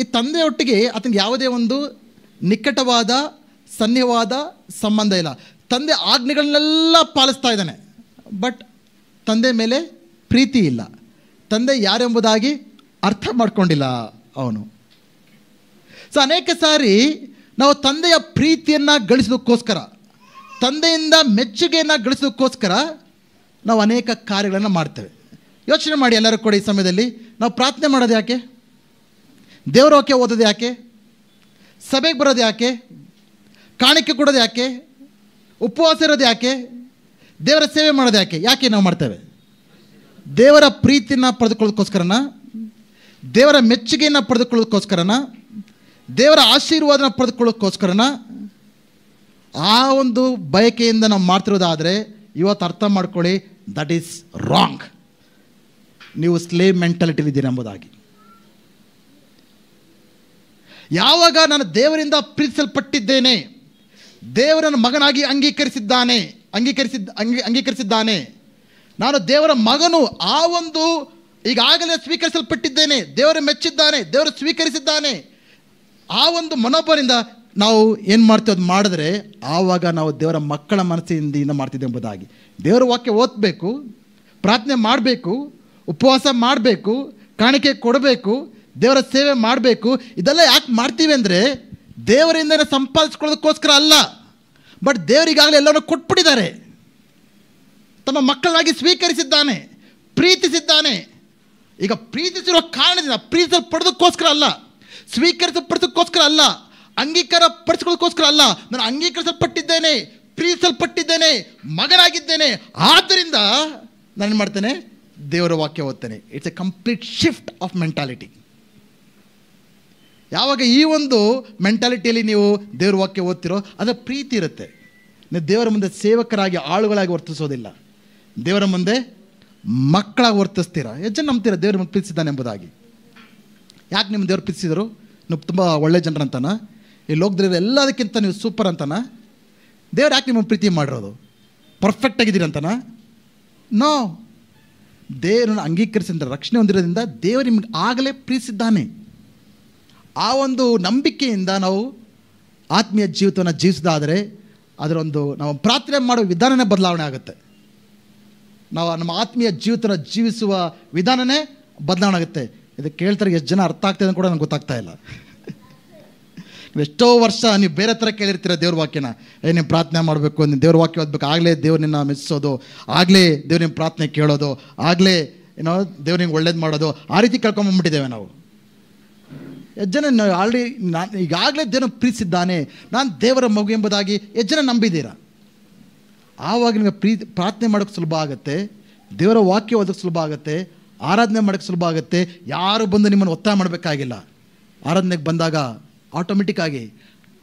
ಈ ತಂದೆಯೊಟ್ಟಿಗೆ ಆತನಿಗೆ ಯಾವುದೇ ಒಂದು ನಿಕಟವಾದ ಸನ್ನಿಹವಾದ ಸಂಬಂಧ ಇಲ್ಲ. ತಂದೆ ಆಜ್ಞೆಗಳನ್ನೆಲ್ಲ ಪಾಲಿಸ್ತಾ ಇದ್ದಾನೆ, ಬಟ್ ತಂದೆ ಮೇಲೆ ಪ್ರೀತಿ ಇಲ್ಲ. ತಂದೆ ಯಾರೆಂಬುದಾಗಿ ಅರ್ಥ ಮಾಡ್ಕೊಂಡಿಲ್ಲ ಅವನು. ಸೊ ಅನೇಕ ಸಾರಿ ನಾವು ತಂದೆಯ ಪ್ರೀತಿಯನ್ನು ಗಳಿಸೋದಕ್ಕೋಸ್ಕರ, ತಂದೆಯಿಂದ ಮೆಚ್ಚುಗೆಯನ್ನು ಗಳಿಸೋದಕ್ಕೋಸ್ಕರ ನಾವು ಅನೇಕ ಕಾರ್ಯಗಳನ್ನು ಮಾಡ್ತೇವೆ. ಯೋಚನೆ ಮಾಡಿ ಎಲ್ಲರೂ ಕೂಡ ಈ ಸಮಯದಲ್ಲಿ ನಾವು ಪ್ರಾರ್ಥನೆ ಮಾಡೋದು ಯಾಕೆ? ದೇವರ ವಾಕ್ಯ ಓದೋದು ಯಾಕೆ? ಸಭೆಗೆ ಬರೋದು ಯಾಕೆ? ಕಾಣಿಕೆ ಕೊಡೋದು ಯಾಕೆ? ಉಪವಾಸ ಇರೋದು ಯಾಕೆ? ದೇವರ ಸೇವೆ ಮಾಡೋದು ಯಾಕೆ? ಯಾಕೆ ನಾವು ಮಾಡ್ತೇವೆ? ದೇವರ ಪ್ರೀತಿಯನ್ನು ಪಡೆದುಕೊಳ್ಳೋದಕ್ಕೋಸ್ಕರನ, ದೇವರ ಮೆಚ್ಚುಗೆಯನ್ನು ಪಡೆದುಕೊಳ್ಳೋದಕ್ಕೋಸ್ಕರನ, ದೇವರ ಆಶೀರ್ವಾದನ ಪಡೆದುಕೊಳ್ಳೋದಕ್ಕೋಸ್ಕರನ? ಆ ಒಂದು ಬಯಕೆಯಿಂದ ನಾವು ಮಾಡ್ತಿರೋದಾದರೆ ಇವತ್ತು ಅರ್ಥ ಮಾಡ್ಕೊಳ್ಳಿ, ದಟ್ ಈಸ್ ರಾಂಗ್. ನೀವು ಸ್ಲೇವ್ ಮೆಂಟಾಲಿಟಿಲಿದ್ದೀರಿ ಎಂಬುದಾಗಿ. ಯಾವಾಗ ನಾನು ದೇವರಿಂದ ಪ್ರೀತಿಸಲ್ಪಟ್ಟಿದ್ದೇನೆ, ದೇವರನ್ನು ಮಗನಾಗಿ ಅಂಗೀಕರಿಸಿದ್ದಾನೆ, ನಾನು ದೇವರ ಮಗನು, ಆ ಒಂದು ಈಗಾಗಲೇ ಸ್ವೀಕರಿಸಲ್ಪಟ್ಟಿದ್ದೇನೆ, ದೇವರು ಮೆಚ್ಚಿದ್ದಾನೆ, ದೇವರು ಸ್ವೀಕರಿಸಿದ್ದಾನೆ, ಆ ಒಂದು ಮನೋಭಾವದಿಂದ ನಾವು ಏನು ಮಾಡ್ತೀವಿ ಅದು ಮಾಡಿದ್ರೆ ಆವಾಗ ನಾವು ದೇವರ ಮಕ್ಕಳ ಮನಸ್ಸಿನಿಂದ ಮಾಡ್ತಿದ್ದೆ ಎಂಬುದಾಗಿ. ದೇವರ ವಾಕ್ಯ ಓದಬೇಕು, ಪ್ರಾರ್ಥನೆ ಮಾಡಬೇಕು, ಉಪವಾಸ ಮಾಡಬೇಕು, ಕಾಣಿಕೆ ಕೊಡಬೇಕು, ದೇವರ ಸೇವೆ ಮಾಡಬೇಕು. ಇದೆಲ್ಲ ಯಾಕೆ ಮಾಡ್ತೀವಿ ಅಂದರೆ ದೇವರಿಂದ ಸಂಪಾದಿಸ್ಕೊಳ್ಳೋದಕ್ಕೋಸ್ಕರ ಅಲ್ಲ, ಬಟ್ ದೇವರಿಗಾಗಲೇ ಎಲ್ಲವನ್ನೂ ಕೊಟ್ಬಿಟ್ಟಿದ್ದಾರೆ. ತಮ್ಮ ಮಕ್ಕಳಾಗಿ ಸ್ವೀಕರಿಸಿದ್ದಾನೆ, ಪ್ರೀತಿಸಿದ್ದಾನೆ. ಈಗ ಪ್ರೀತಿಸಿರೋ ಕಾರಣದಿಂದ, ಪ್ರೀತಿಸಲ್ಪಡೋದಕ್ಕೋಸ್ಕರ ಅಲ್ಲ, ಸ್ವೀಕರಿಸಲ್ಪಡೋದಕ್ಕೋಸ್ಕರ ಅಲ್ಲ, ಅಂಗೀಕಾರ ಪಡಿಸ್ಕೊಳ್ಳೋದಕ್ಕೋಸ್ಕರ ಅಲ್ಲ. ನಾನು ಅಂಗೀಕರಿಸಲ್ಪಟ್ಟಿದ್ದೇನೆ, ಪ್ರೀತಿಸಲ್ಪಟ್ಟಿದ್ದೇನೆ, ಮಗನಾಗಿದ್ದೇನೆ, ಆದ್ದರಿಂದ ನಾನೇನು ಮಾಡ್ತೇನೆ? ದೇವರ ವಾಕ್ಯ ಓದ್ತೇನೆ. It's a complete shift of mentality. ಯಾವಾಗ ಈ ಒಂದು ಮೆಂಟಾಲಿಟಿಯಲ್ಲಿ ನೀವು ದೇವರ ವಾಕ್ಯ ಓದ್ತಿರೋ ಅದರ ಪ್ರೀತಿ ಇರುತ್ತೆ. ನೀವು ದೇವರ ಮುಂದೆ ಸೇವಕರಾಗಿ, ಆಳುಗಳಾಗಿ ವರ್ತಿಸೋದಿಲ್ಲ, ದೇವರ ಮುಂದೆ ಮಕ್ಕಳಾಗಿ ವರ್ತಿಸ್ತೀರಾ. ಎಷ್ಟು ಜನ ನಂಬ್ತೀರಾ ದೇವ್ರ ಮುಂದೆ ಪ್ರೀತಿಸಿದ್ದಾನೆ ಎಂಬುದಾಗಿ? ಯಾಕೆ ನಿಮ್ಮ ದೇವ್ರು ಪ್ರೀತಿಸಿದರು? ನೀವು ತುಂಬ ಒಳ್ಳೆ ಜನರಂತಾನ? ಈ ಲೋಕದಲ್ಲಿ ಎಲ್ಲದಕ್ಕಿಂತ ನೀವು ಸೂಪರ್ ಅಂತಾನ? ದೇವ್ರು ಯಾಕೆ ನಿಮ್ಮನ್ನು ಪ್ರೀತಿ ಮಾಡಿರೋದು? ಪರ್ಫೆಕ್ಟ್ ಆಗಿದ್ದೀರಿ ಅಂತಾನ? ನೋ. ದೇವರನ್ನು ಅಂಗೀಕರಿಸಿದ ರಕ್ಷಣೆ ಹೊಂದಿರೋದ್ರಿಂದ ದೇವರು ನಿಮ್ಗೆ ಆಗಲೇ ಪ್ರೀತಿಸಿದ್ದಾನೆ. ಆ ಒಂದು ನಂಬಿಕೆಯಿಂದ ನಾವು ಆತ್ಮೀಯ ಜೀವಿತವನ್ನು ಜೀವಿಸಿದಾದರೆ ಅದರೊಂದು ನಾವು ಪ್ರಾರ್ಥನೆ ಮಾಡೋ ವಿಧಾನನೇ ಬದಲಾವಣೆ ಆಗುತ್ತೆ. ನಾವು ನಮ್ಮ ಆತ್ಮೀಯ ಜೀವಿತನ ಜೀವಿಸುವ ವಿಧಾನನೇ ಬದಲಾವಣೆ ಆಗುತ್ತೆ. ಇದು ಕೇಳ್ತಾರೆ ಎಷ್ಟು ಜನ ಅರ್ಥ ಆಗ್ತದೆ ಅಂತ ಕೂಡ ನನಗೆ ಗೊತ್ತಾಗ್ತಾ ಇಲ್ಲ. ಎಷ್ಟೋ ವರ್ಷ ನೀವು ಬೇರೆ ಥರ ಕೇಳಿರ್ತೀರ ದೇವ್ರ ವಾಕ್ಯನ. ನೀವು ಪ್ರಾರ್ಥನೆ ಮಾಡಬೇಕು, ನೀವು ದೇವ್ರ ವಾಕ್ಯ ಓದಬೇಕು, ಆಗಲೇ ದೇವ್ರು ನಿನ್ನ ಮೆಚ್ಚಿಸೋದು, ಆಗಲೇ ದೇವ್ರ ನಿಮ್ಮ ಪ್ರಾರ್ಥನೆ ಕೇಳೋದು, ಆಗಲೇ ಏನೋ ದೇವ್ರು ನಿಮ್ಗೆ ಒಳ್ಳೇದು ಮಾಡೋದು, ಆ ರೀತಿ ಕೇಳ್ಕೊಂಬಂದ್ಬಿಟ್ಟಿದ್ದೇವೆ ನಾವು. ಎಷ್ಟು ಜನ ಆಲ್ರೆಡಿ ಈಗಾಗಲೇ ದೇವ್ರನ್ನ ಪ್ರೀತಿಸಿದ್ದಾನೆ, ನಾನು ದೇವರ ಮಗು ಎಂಬುದಾಗಿ ಎಷ್ಟು ಜನ ನಂಬಿದ್ದೀರಾ? ಆವಾಗ ನಿಮಗೆ ಪ್ರಾರ್ಥನೆ ಮಾಡೋಕ್ಕೆ ಸುಲಭ ಆಗುತ್ತೆ, ದೇವರ ವಾಕ್ಯ ಓದೋಕ್ಕೆ ಸುಲಭ ಆಗುತ್ತೆ, ಆರಾಧನೆ ಮಾಡೋಕ್ಕೆ ಸುಲಭ ಆಗುತ್ತೆ. ಯಾರು ಬಂದು ನಿಮ್ಮನ್ನು ಒತ್ತಾಯ ಮಾಡಬೇಕಾಗಿಲ್ಲ. ಆರಾಧನೆಗೆ ಬಂದಾಗ ಆಟೋಮೆಟಿಕ್ಕಾಗಿ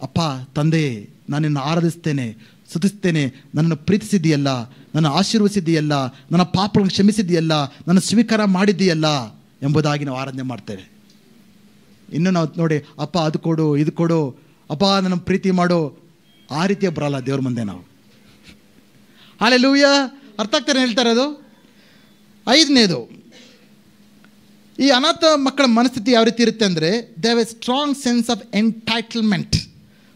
ಅಪ್ಪ ತಂದೆ ನಾನು ನಿನ್ನ ಆರಾಧಿಸ್ತೇನೆ, ಸ್ತುತಿಸ್ತೇನೆ, ನನ್ನನ್ನು ಪ್ರೀತಿಸಿದ್ದೀಯಲ್ಲ, ನನ್ನ ಆಶೀರ್ವದಿಸಿದ್ದೀಯಲ್ಲ, ನನ್ನ ಪಾಪಗಳನ್ನು ಕ್ಷಮಿಸಿದ್ದೀಯಲ್ಲ, ನನ್ನ ಸ್ವೀಕಾರ ಮಾಡಿದ್ದೀಯಲ್ಲ ಎಂಬುದಾಗಿ ನಾವು ಆರಾಧನೆ ಮಾಡ್ತೇವೆ. ಇನ್ನು ನಾವು ನೋಡಿ ಅಪ್ಪ ಅದು ಕೊಡು, ಇದು ಕೊಡು, ಅಪ್ಪ ನನ್ನ ಪ್ರೀತಿ ಮಾಡು, ಆ ರೀತಿಯ ಬರಲ್ಲ ದೇವ್ರ ಮುಂದೆ ನಾವು. ಹಲ್ಲೆಲೂಯಾ. ಅರ್ಥ ಆಗ್ತಾರೆ ಹೇಳ್ತಾರೆ ಅದು. 5ನೇದು, ಈ ಅನಾಥ ಮಕ್ಕಳ ಮನಸ್ಥಿತಿ ಯಾವ ರೀತಿ ಇರುತ್ತೆ ಅಂದರೆ they have a strong sense of entitlement.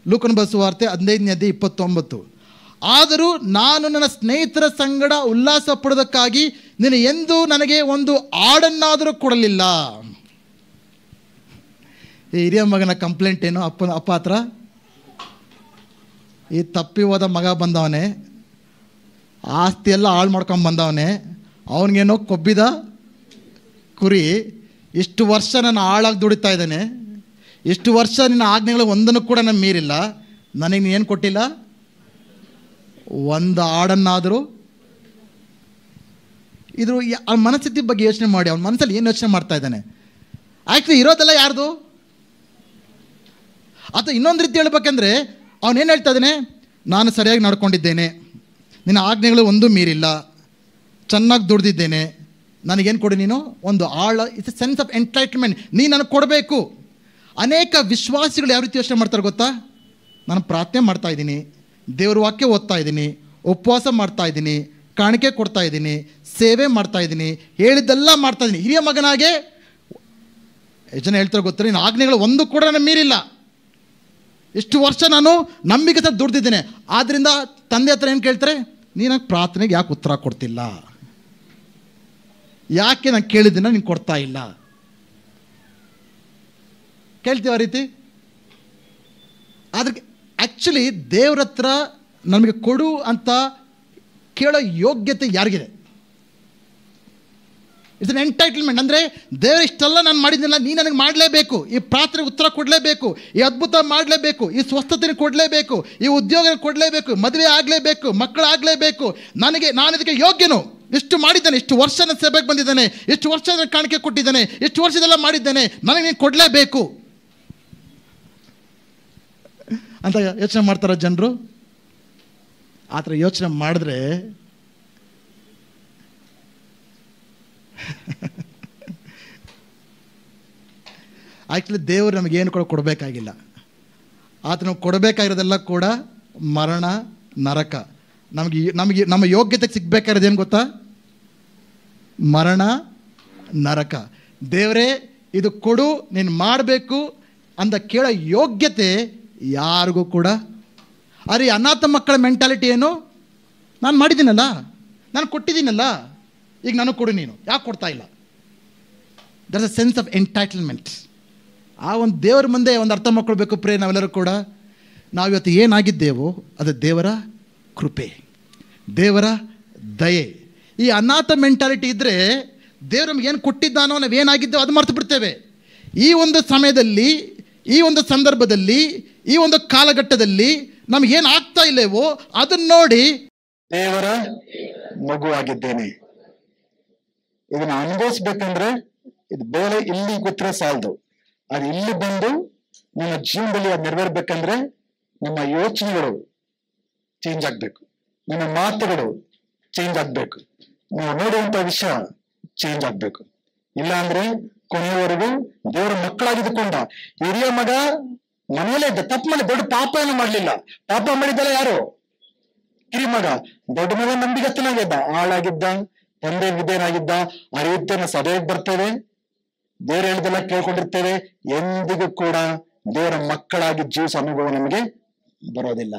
ಲೂಕನ ಸುವಾರ್ತೆ 15ನೇ ಅಧ್ಯಾಯ 29. ಆದರೂ ನಾನು ನನ್ನ ಸ್ನೇಹಿತರ ಸಂಗಡ ಉಲ್ಲಾಸ ಪಡೋದಕ್ಕಾಗಿ ನೀನು ಎಂದೂ ನನಗೆ ಒಂದು ಆಡನ್ನಾದರೂ ಕೊಡಲಿಲ್ಲ. ಈ ಹಿರಿಯ ಮಗನ ಕಂಪ್ಲೇಂಟ್ ಏನು ಅಪ್ಪ ಹತ್ರ? ಈ ತಪ್ಪಿ ಹೋದ ಮಗ ಬಂದವನೇ, ಆಸ್ತಿ ಎಲ್ಲ ಹಾಳು ಮಾಡ್ಕೊಂಡು ಬಂದವನೇ, ಅವನಿಗೇನೋ ಕೊಬ್ಬಿದ ಕುರಿ. ಇಷ್ಟು ವರ್ಷ ನಾನು ಹಾಳಾಗಿ ದುಡಿತಾ ಇದ್ದಾನೆ, ಇಷ್ಟು ವರ್ಷ ನಿನ್ನ ಆಜ್ಞೆಗಳು ಒಂದನ್ನು ಕೂಡ ನಾನು ಮೀರಿಲ್ಲ, ನನಗೆ ಏನು ಕೊಟ್ಟಿಲ್ಲ, ಒಂದು ಹಾಡನ್ನಾದರೂ. ಇದ್ರ ಅವನ ಮನಸ್ಥಿತಿ ಬಗ್ಗೆ ಯೋಚನೆ ಮಾಡಿ, ಅವನ ಮನಸ್ಸಲ್ಲಿ ಏನು ಯೋಚನೆ ಮಾಡ್ತಾ ಇದ್ದಾನೆ? ಆ್ಯಕ್ಚುಲಿ ಇರೋದೆಲ್ಲ ಯಾರ್ದು? ಅಥವಾ ಇನ್ನೊಂದು ರೀತಿ ಹೇಳ್ಬೇಕಂದ್ರೆ ಅವನೇನು ಹೇಳ್ತಾ ಇದ್ದಾನೆ, ನಾನು ಸರಿಯಾಗಿ ನಡ್ಕೊಂಡಿದ್ದೇನೆ, ನಿನ್ನ ಆಜ್ಞೆಗಳು ಒಂದೂ ಮೀರಿಲ್ಲ, ಚೆನ್ನಾಗಿ ದುಡ್ದಿದ್ದೇನೆ, ನನಗೇನು ಕೊಡು ನೀನು, ಒಂದು ಇಟ್ಸ್ ಎ ಸೆನ್ಸ್ ಆಫ್ ಎಂಟೈಟ್ಲ್ಮೆಂಟ್, ನೀನು ನನಗೆ ಕೊಡಬೇಕು. ಅನೇಕ ವಿಶ್ವಾಸಿಗಳು ಯಾವ ರೀತಿ ಯೋಚನೆ ಮಾಡ್ತಾರೆ ಗೊತ್ತಾ? ನಾನು ಪ್ರಾರ್ಥನೆ ಮಾಡ್ತಾ ಇದ್ದೀನಿ, ದೇವ್ರ ವಾಕ್ಯ ಓದ್ತಾ ಇದ್ದೀನಿ, ಉಪವಾಸ ಮಾಡ್ತಾ ಇದ್ದೀನಿ, ಕಾಣಿಕೆ ಕೊಡ್ತಾ ಇದ್ದೀನಿ, ಸೇವೆ ಮಾಡ್ತಾ ಇದ್ದೀನಿ, ಹೇಳಿದ್ದೆಲ್ಲ ಮಾಡ್ತಾ ಇದ್ದೀನಿ. ಹಿರಿಯ ಮಗನಾಗೆ ಎಷ್ಟು ಜನ ಹೇಳ್ತಾರೆ ಗೊತ್ತಾರೆ, ನೀನು ಆಜ್ಞೆಗಳು ಒಂದು ಕೂಡ ನಾನು ಮೀರಿಲ್ಲ, ಇಷ್ಟು ವರ್ಷ ನಾನು ನಂಬಿಕೆ ಸಹ ದುಡ್ದಿದ್ದೇನೆ. ಆದ್ದರಿಂದ ತಂದೆ ಹತ್ರ ಏನು ಕೇಳ್ತಾರೆ, ನೀನು ಪ್ರಾರ್ಥನೆಗೆ ಯಾಕೆ ಉತ್ತರ ಕೊಡ್ತಿಲ್ಲ, ಯಾಕೆ ನಾನು ಕೇಳಿದ್ದೀನ ನೀನು ಕೊಡ್ತಾ ಇಲ್ಲ? ಕೇಳ್ತೀವಿ ಆ ರೀತಿ. ಅದಕ್ಕೆ ಆ್ಯಕ್ಚುಲಿ ದೇವ್ರ ಹತ್ರ ನಮಗೆ ಕೊಡು ಅಂತ ಕೇಳೋ ಯೋಗ್ಯತೆ ಯಾರಿಗಿದೆ? It's an ಎಂಟೈಟ್ಲ್ಮೆಂಟ್. ಅಂದರೆ ದೇವ್ರ ಇಷ್ಟೆಲ್ಲ ನಾನು ಮಾಡಿದ್ದಿಲ್ಲ, ನೀನು ನನಗೆ ಮಾಡಲೇಬೇಕು, ಈ ಪ್ರಾರ್ಥನೆಗೆ ಉತ್ತರ ಕೊಡಲೇಬೇಕು, ಈ ಅದ್ಭುತ ಮಾಡಲೇಬೇಕು, ಈ ಸ್ವಸ್ಥತೆನ ಕೊಡಲೇಬೇಕು, ಈ ಉದ್ಯೋಗ ಕೊಡಲೇಬೇಕು, ಮದುವೆ ಆಗಲೇಬೇಕು, ಮಕ್ಕಳಾಗಲೇಬೇಕು, ನಾನು ಇದಕ್ಕೆ ಯೋಗ್ಯನು, ಇಷ್ಟು ಮಾಡಿದ್ದಾನೆ, ಇಷ್ಟು ವರ್ಷ ನನ್ನ ಸೇವೆಗೆ ಬಂದಿದ್ದಾನೆ, ಇಷ್ಟು ವರ್ಷ ನಾನು ಕಾಣಿಕೆ ಕೊಟ್ಟಿದ್ದಾನೆ, ಇಷ್ಟು ವರ್ಷದೆಲ್ಲ ಮಾಡಿದ್ದಾನೆ, ನನಗೆ ನೀನು ಕೊಡಲೇಬೇಕು ಅಂತ ಯೋಚನೆ ಮಾಡ್ತಾರ ಜನರು. ಆ ಥರ ಯೋಚನೆ ಮಾಡಿದ್ರೆ ಆ್ಯಕ್ಚುಲಿ ದೇವರು ನಮಗೇನು ಕೂಡ ಕೊಡಬೇಕಾಗಿಲ್ಲ. ಆತನ ಕೊಡಬೇಕಾಗಿರೋದೆಲ್ಲ ಕೂಡ ಮರಣ, ನರಕ. ನಮ್ಮ ಯೋಗ್ಯತೆಗೆ ಸಿಗಬೇಕಾಗಿರೋದು ಏನು ಗೊತ್ತಾ? ಮರಣ, ನರಕ. ದೇವರೇ ಇದು ಕೊಡು, ನೀನು ಮಾಡಬೇಕು ಅಂತ ಕೇಳೋ ಯೋಗ್ಯತೆ ಯಾರಿಗೂ ಕೂಡ. ಅರೆ ಅನಾಥ ಮಕ್ಕಳ ಮೆಂಟಾಲಿಟಿ ಏನು? ನಾನು ಮಾಡಿದ್ದೀನಲ್ಲ, ನಾನು ಕೊಟ್ಟಿದ್ದೀನಲ್ಲ, ಈಗ ನನಗೆ ಕೊಡು, ನೀನು ಯಾಕೆ ಕೊಡ್ತಾ ಇಲ್ಲ? That's a sense of entitlement. ಆ ಒಂದು ದೇವರ ಮುಂದೆ ಒಂದು ಅರ್ಥ ಮಾಡ್ಕೊಳ್ಬೇಕು ಪ್ರೇ ನಾವೆಲ್ಲರೂ ಕೂಡ. ನಾವು ಇವತ್ತು ಏನಾಗಿದ್ದೇವೋ ಅದು ದೇವರ ಕೃಪೆ, ದೇವರ ದಯೆ. ಈ ಅನಾಥ ಮೆಂಟಾಲಿಟಿ ಇದ್ದರೆ ದೇವರು ನಮ್ಗೆ ಏನು ಕೊಟ್ಟಿದ್ದಾನೋ, ನಾವೇನಾಗಿದ್ದೇವೋ ಅದು ಮರ್ತು ಬಿಡ್ತೇವೆ. ಈ ಒಂದು ಸಮಯದಲ್ಲಿ, ಈ ಒಂದು ಸಂದರ್ಭದಲ್ಲಿ, ಈ ಒಂದು ಕಾಲಘಟ್ಟದಲ್ಲಿ ನಮಗೇನು ಆಗ್ತಾ ಇಲ್ಲೇವೋ ಅದನ್ನ ನೋಡಿ ದೇವರ ಮಗುವಾಗಿದ್ದೇನೆ, ಇದನ್ನ ಅನುಭವಿಸ್ಬೇಕಂದ್ರೆ ಇದು ಬೇರೆ ಇಲ್ಲಿ ಗೊತ್ತಿರೋ ಸಾಲದು, ಅದು ಇಲ್ಲಿ ಬಂದು ನಿಮ್ಮ ಜೀವನದಲ್ಲಿ ಅದು ನೆರವೇರ್ಬೇಕಂದ್ರೆ ನಿಮ್ಮ ಯೋಚನೆಗಳು ಚೇಂಜ್ ಆಗ್ಬೇಕು, ನಿಮ್ಮ ಮಾತುಗಳು ಚೇಂಜ್ ಆಗ್ಬೇಕು, ನೀವು ನೋಡುವಂತ ವಿಷಯ ಚೇಂಜ್ ಆಗ್ಬೇಕು. ಇಲ್ಲ ಅಂದ್ರೆ ಕೊನೆಯವರೆಗೂ ದೇವರ ಮಕ್ಕಳಾಗಿದ್ದುಕೊಂಡ ಹಿರಿಯ ಮಗ ಮನೆಯಲ್ಲೇ ಇದ್ದ, ತಪ್ಪು ಮಾಡಿ ದೊಡ್ಡ ಪಾಪ ಏನು ಮಾಡ್ಲಿಲ್ಲ. ಪಾಪ ಮಾಡಿದ್ದಲ್ಲ ಯಾರು? ಕಿರಿ ಮಗ. ದೊಡ್ಡ ಮಗ ನಂಬಿಗಸ್ತನಾಗಿದ್ದ, ಹಾಳಾಗಿದ್ದ, ತಂದೆ ವಿಧೇಯನಾಗಿದ್ದ. ಅರಿಯುತ್ತೇನೆ ಸಭೆಗೆ ಬರ್ತೇವೆ, ದೇವ್ರು ಹೇಳಿದೆಲ್ಲ ಕೇಳ್ಕೊಂಡಿರ್ತೇವೆ, ಎಂದಿಗೂ ಕೂಡ ದೇವರ ಮಕ್ಕಳಾಗಿ ಜೀವಿಸೋ ಅನುಭವ ನಮಗೆ ಬರೋದಿಲ್ಲ.